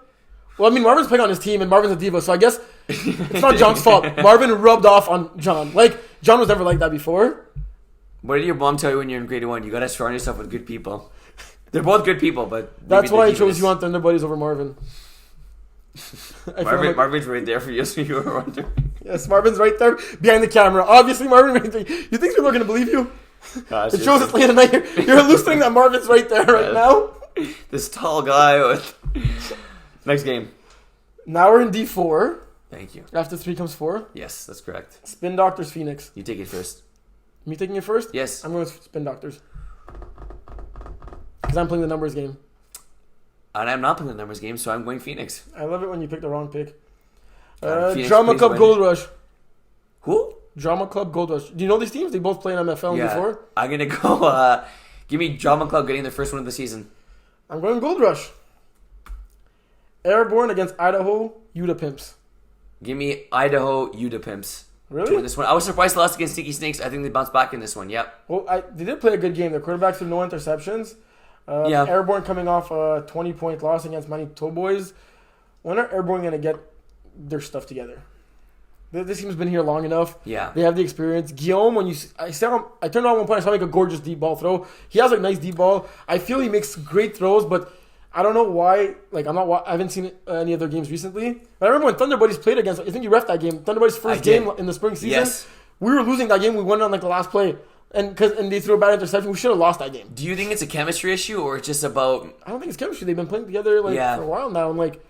Well, I mean, Marvin's playing on his team and Marvin's a diva. So I guess it's not John's fault. Marvin rubbed off on John. Like, John was never like that before. What did your mom tell you when you're in grade 1? You gotta surround yourself with good people. They're both good people, but that's why I chose you on Thunder Buddies over Marvin. Marvin's right there for you, so you were wondering. Yes, Marvin's right there behind the camera. Obviously, Marvin. You think people are gonna believe you? It shows it's late at night. You're hallucinating that Marvin's right there right now. This tall guy with. Next game. Now we're in D4. Thank you. After 3 comes 4. Yes, that's correct. Spin Doctors Phoenix. You take it first. Me taking it first? Yes. I'm going with Spin Doctors. Because I'm playing the numbers game. And I'm not playing the numbers game, so I'm going Phoenix. I love it when you pick the wrong pick. Phoenix, Drama Club win. Gold Rush. Who? Drama Club Gold Rush. Do you know these teams? They both play in MFL Yeah. before. I'm going to go... give me Drama Club getting their first win of the season. I'm going Gold Rush. Airborne against Idaho Utah Pimps. Give me Idaho Utah Pimps. Really? To win this one. I was surprised they lost against Sneaky Snakes. I think they bounced back in this one. Yep. Well, they did play a good game. Their quarterbacks with no interceptions. Yeah. Airborne coming off a 20-point loss against Manitoba Boys. When are Airborne going to get their stuff together? This team's been here long enough. Yeah. They have the experience. Guillaume, I turned on one point, I saw him make a gorgeous deep ball throw. He has a nice deep ball. I feel he makes great throws, but I don't know why. Like I haven't seen any of their games recently. But I remember when Thunder Buddies played against. I think you ref that game. Thunder Buddies' first game in the spring season. Yes. We were losing that game. We won on like the last play, and they threw a bad interception. We should have lost that game. Do you think it's a chemistry issue or it's just about... I don't think it's chemistry. They've been playing together for a while now, and like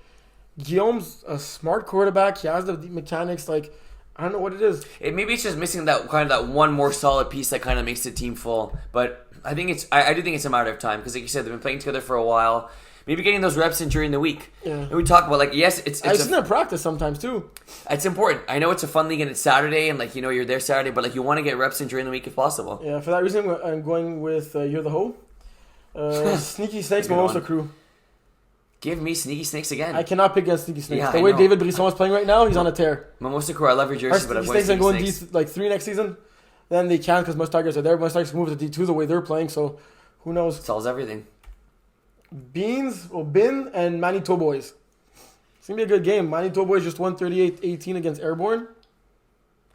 Guillaume's a smart quarterback. He has the mechanics. Like I don't know what it is. Maybe it's just missing that one more solid piece that kind of makes the team full. But I think I do think it's a matter of time because, like you said, they've been playing together for a while. Maybe getting those reps in during the week. Yeah. And we talk about, like, yes, it's I've seen them practice sometimes too. It's important. I know it's a fun league and it's Saturday and, like, you're there Saturday, but, like, you want to get reps in during the week if possible. Yeah, for that reason, I'm going with You're the Hoe. Sneaky Snakes, Mimosa Crew. Give me Sneaky Snakes again. I cannot pick against Sneaky Snakes. Yeah, the I way know. David Brisson is playing right now, he's on a tear. Mimosa Crew, I love your jersey, but I'm going Sneaky Sneaky Snakes Snakes. are going 3 next season. Then they can't because most Tigers are there. Most Tigers move to D2 the way they're playing, so who knows? Solves everything. Bin and Manitoba Boys. It's going to be a good game. Manitoba Boys just won 38-18 against Airborne.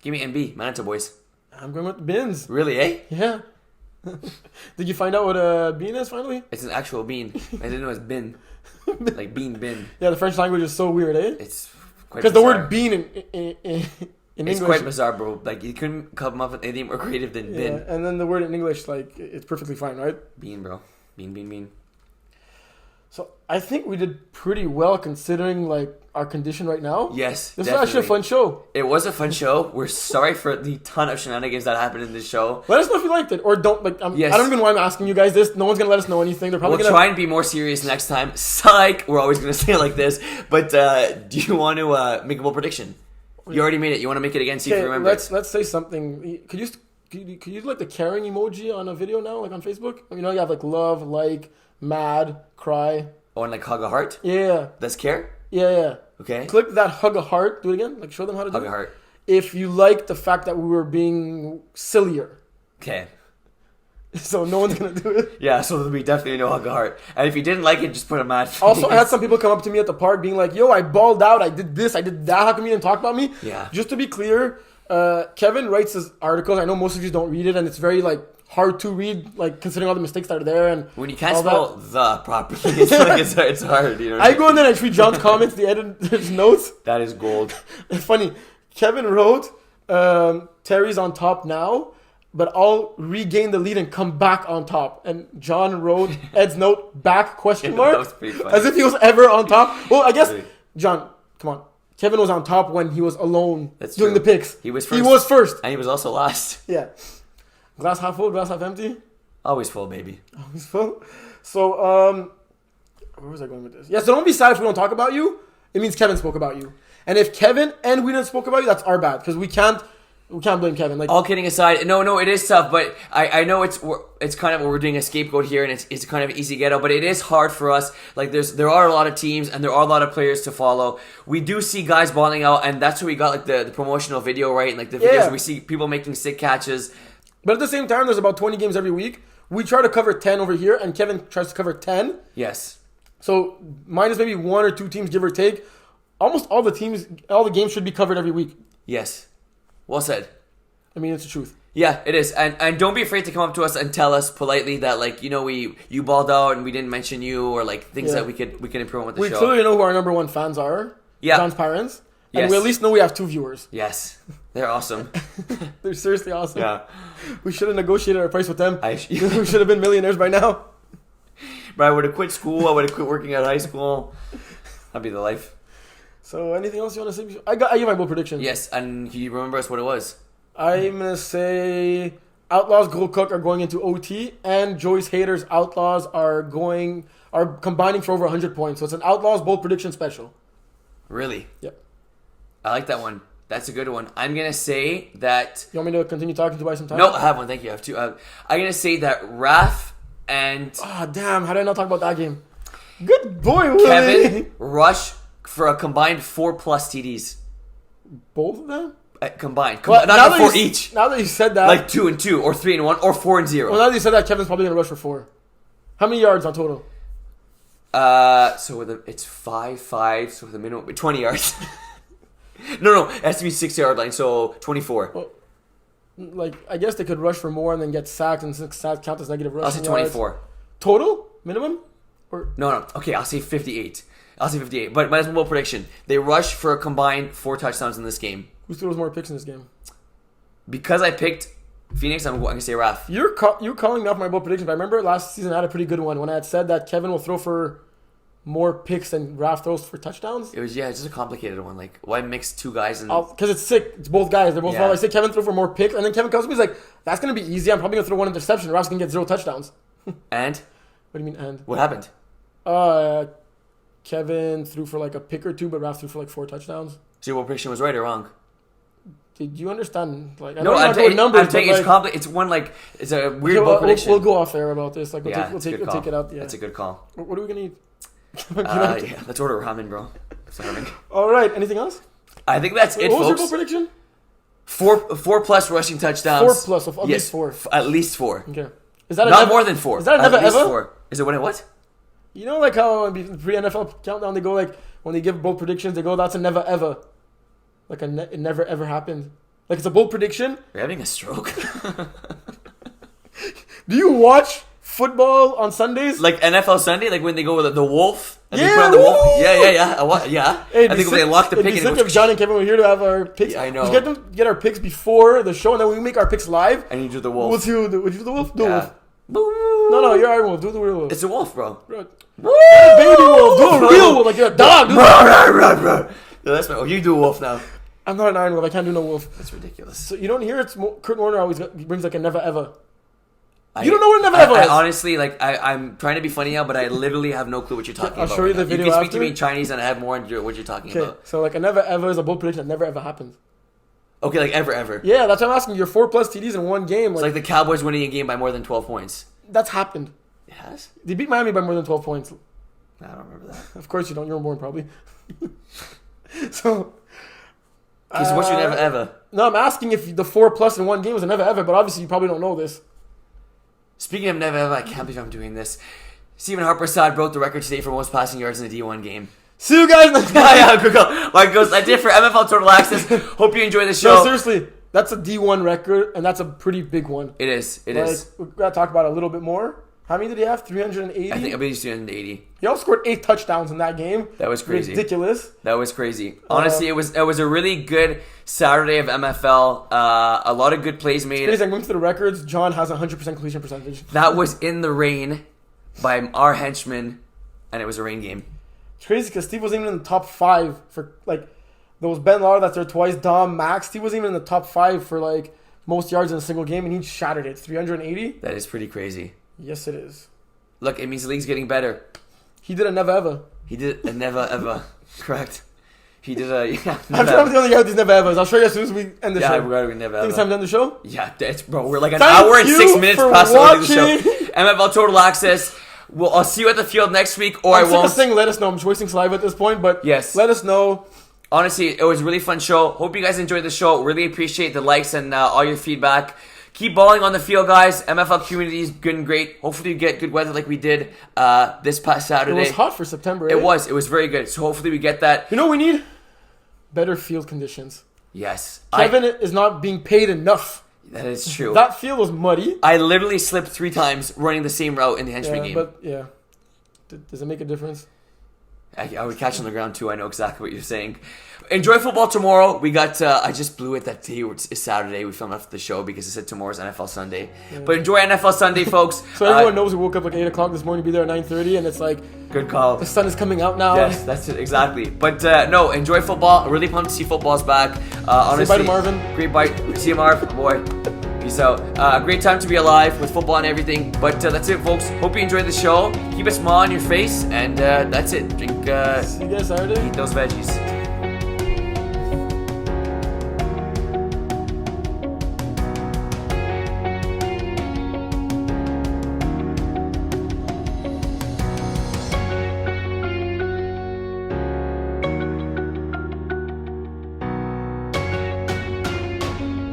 Give me MB, Manitoba Boys. I'm going with Bins. Really, eh? Yeah. Did you find out what a bean is finally? It's an actual bean. I didn't know it's bin. Like bin. Yeah, the French language is so weird, eh? It's quite Because the bizarre. word bean in It's English. quite bizarre, bro. Like, you couldn't come up with anything more creative than bin. Yeah, and then the word in English, like, it's perfectly fine, right? Bean, bro. Bean. So I think we did pretty well considering like our condition right now. Yes, This definitely. was actually a fun show. It was a fun show. We're sorry for the ton of shenanigans that happened in this show. Let us know if you liked it or don't. Like, Yes. I don't even know why I'm asking you guys this. No one's gonna let us know anything. They're probably We'll gonna try and be more serious next time. Psych! We're always going to say it like this. But do you want to make a bold prediction? You already made it. You want to make it again? See if you remember. let's say something. Could you use like the caring emoji on a video now, like on Facebook? You know, you have like love, like, mad, cry. Oh, and like hug a heart? Yeah, That's care? yeah. Okay. Click that hug a heart. Do it again. Like, show them how to do Hug it. a heart. If you like the fact that we were being sillier, Okay. so no one's gonna do it. Yeah, so we definitely know hug a heart. And if you didn't like it, just put a mad face. Also, I had some people come up to me at the park being like, yo, I balled out, I did this, I did that, how come you didn't talk about me? Yeah. Just to be clear, Kevin writes his articles, I know most of you don't read it, and it's very, like, hard to read, like, considering all the mistakes that are there, and When you can't all spell the properly, it's like it's hard, you know. I go in there and I read John's comments, the editor's notes. That is gold. It's funny. Kevin wrote, Terry's on top now, but I'll regain the lead and come back on top. And John wrote Ed's note back question mark. That was pretty funny. As if he was ever on top. Well, I guess, Really? John, come on. Kevin was on top when he was alone That's doing true. the picks. He was He first. was first. And he was also last. Yeah. Glass half full, glass half empty. Always full, baby. Always full. So, where was I going with this? Yeah, so don't be sad if we don't talk about you. It means Kevin spoke about you. And if Kevin and we didn't spoke about you, that's our bad. Because we can't blame Kevin. Like, All kidding aside, no, it is tough, but I know it's kind of we're doing a scapegoat here, and it's kind of easy get out, but it is hard for us. Like there are a lot of teams, and there are a lot of players to follow. We do see guys balling out, and that's what we got, like the promotional video, right? And like the videos Yeah. where we see people making sick catches. but at the same time, there's about 20 games every week. We try to cover 10 over here, and Kevin tries to cover 10. Yes. So minus maybe one or two teams, give or take. Almost all the games should be covered every week. Yes. Well said. I mean, it's the truth. Yeah, it is. And don't be afraid to come up to us and tell us politely that, like, you know, you balled out and we didn't mention you, or like things Yeah. that we could improve on with the We show. clearly know who our number one fans are. Yeah. John's parents. And Yes. we at least know we have 2 viewers. Yes. They're awesome. They're seriously awesome. Yeah. We should have negotiated our price with them. I We should have been millionaires by now. But I would have quit school. I would have quit working at high school. That'd be the life. So anything else you want to say? I give my bold prediction. Yes, and can you remember us what it was? I'm going to say Outlaws Gros Cook are going into OT, and Joyce Hader's Outlaws are combining for over 100 points. So it's an Outlaws bold prediction special. Really? Yep. I like that one. That's a good one. I'm going to say that... You want me to continue talking to buy some time? No, I have one. Thank you. I have two. I'm going to say that Raf and Ah, damn. How did I not talk about that game? Good boy, Willie. Kevin rush for a combined 4+ TDs. Both of them? Combined. Well, Not 4 each. Now that you said that. Like 2 and 2, or 3 and 1, or 4 and 0. Well, now that you said that, Kevin's probably going to rush for 4. How many yards on total? So it's 5, so the minimum 20 yards. no, it has to be 6-yard line, so 24. Well, like, I guess they could rush for more and then get sacked, and sacks count as negative I'll rushing say yards. 24. Total? Minimum? Or No. Okay, I'll say 58. But that's my bold prediction. They rush for a combined 4 touchdowns in this game. who throws more picks in this game? Because I picked Phoenix, I'm going to say Raf. You're calling me off my bold prediction, but I remember last season I had a pretty good one when I had said that Kevin will throw for more picks than Raph throws for touchdowns. It's just a complicated one. Like, why mix 2 guys and... Because it's sick. It's both guys. They're both Yeah. I say Kevin throw for more picks, and then Kevin comes to me, he's like, that's going to be easy. I'm probably going to throw 1 interception. Raph's going to get 0 touchdowns. And? What do you mean, and? What happened? Kevin threw for like a pick or 2, but Raph threw for like 4 touchdowns. So your prediction was right or wrong? Did you understand? Like, I No, know you're I'm not saying doing numbers, but, it's like, it's one, like, it's a weird okay, bold prediction. we'll go off air about this. Like, we'll it's a good take it out. Yeah. That's a good call. What are we going to eat? Yeah, let's order ramen, bro. Sorry. All right. Anything else? I think that's it, What was your folks. goal prediction? 4+ rushing touchdowns. 4+, of at least 4. At least 4. Okay. Is that a Not never, more than 4. Is that a at never least ever? 4. Is it when it what? You know, like how in pre-NFL countdown they go like when they give bold predictions, they go that's a never ever, like it never ever happened. Like it's a bold prediction. You're having a stroke. Do you watch football on Sundays? Like NFL Sunday, like when they go with the wolf and they Yeah, put on the wolf. woo! Yeah. Hey, I think they lock the pick It'd be and sick it if John and Kevin were here to have our picks. Yeah, I know. Just get our picks before the show, and then we make our picks live. and you do the wolf. Would you do the wolf? Do the Yeah. wolf. No, you're our wolf. Do the real wolf. It's a wolf, bro. Bro, baby wolf. Do a real wolf, like you're a dog. Dude. No, that's my. Oh, you do a wolf now. I'm not an iron wolf. I can't do no wolf. That's ridiculous. So you don't hear it's Kurt Warner always brings like a never ever. You don't know what a never ever I is. honestly, like, I'm trying to be funny now, but I literally have no clue what you're talking I'll about. show you right the now. video You can speak to after. me in Chinese and I have more idea what you're talking Okay, about. so like a never ever is a bold prediction that never ever happens. Okay, like ever. Yeah, that's what I'm asking. You're 4+ TDs in one game. It's like the Cowboys winning a game by more than 12 points. That's happened. It has? They beat Miami by more than 12 points. I don't remember that. Of course you don't. You were born probably. So. Okay, so what's your never ever? No, I'm asking if the 4+ in one game was a never ever, but obviously you probably don't know this. Speaking of never ever, I can't believe I'm doing this. Stephen Harper-Sod broke the record today for most passing yards in a D1 game. See you guys next time. Yeah, good call. Alright, goes. That's it for MFL Total Access. Hope you enjoy the show. No, seriously, that's a D1 record, and that's a pretty big one. It is. It is. We've got to talk about it a little bit more. How many did he have? 380? I believe he's doing 80. He also scored 8 touchdowns in that game. That was crazy. Ridiculous. That was crazy. Honestly, it was a really good Saturday of MFL. A lot of good plays made. Crazy. I'm going through the records. John has 100% completion percentage. That was in the rain by our henchman, and it was a rain game. It's crazy because Steve wasn't even in the top 5 for, like, there was Ben Lar that's there twice, Dom, Max. Steve wasn't even in the top 5 for, like, most yards in a single game, and he shattered it. 380? That is pretty crazy. Yes, it is. Look, it means the league's getting better. He did a never ever. He did a never ever. Correct. He did a I'm sure I'm the only guy with these never evers. I'll show you as soon as we end the show. Yeah, we're never Think it's time to end the show? Yeah, that's, bro. We're like an Thank hour and you 6 minutes for past the end of the show. watching. MFL Total Access. I'll see you at the field next week, or I'm I sick of won't. saying let us know. I'm just wasting saliva at this point, but Yes. let us know. Honestly, it was a really fun show. Hope you guys enjoyed the show. Really appreciate the likes and all your feedback. Keep balling on the field, guys. MFL community is good and great. Hopefully, you get good weather like we did this past Saturday. It was hot for September. It was very good. So hopefully, we get that. You know what we need? Better field conditions. Yes, Kevin is not being paid enough. that is true. That field was muddy. I literally slipped 3 times running the same route in the henchman game. But yeah, does it make a difference? I would catch on the ground too. I know exactly what you're saying. Enjoy football tomorrow. We got. I just blew it that day. It's Saturday. We filmed after the show because it said tomorrow's NFL Sunday. Yeah. But enjoy NFL Sunday, folks. So everyone knows we woke up like 8 o'clock this morning, be there at 9:30, and it's like good call. The sun is coming out now. Yes, that's it exactly. But no, enjoy football. I'm really pumped to see football's back. Honestly, say bye to Marvin. Great bite. See you, Marv. Boy. Peace out. Great time to be alive with football and everything. But that's it, folks. Hope you enjoyed the show. Keep a smile on your face, and that's it. Drink. See you guys Saturday. Eat those veggies.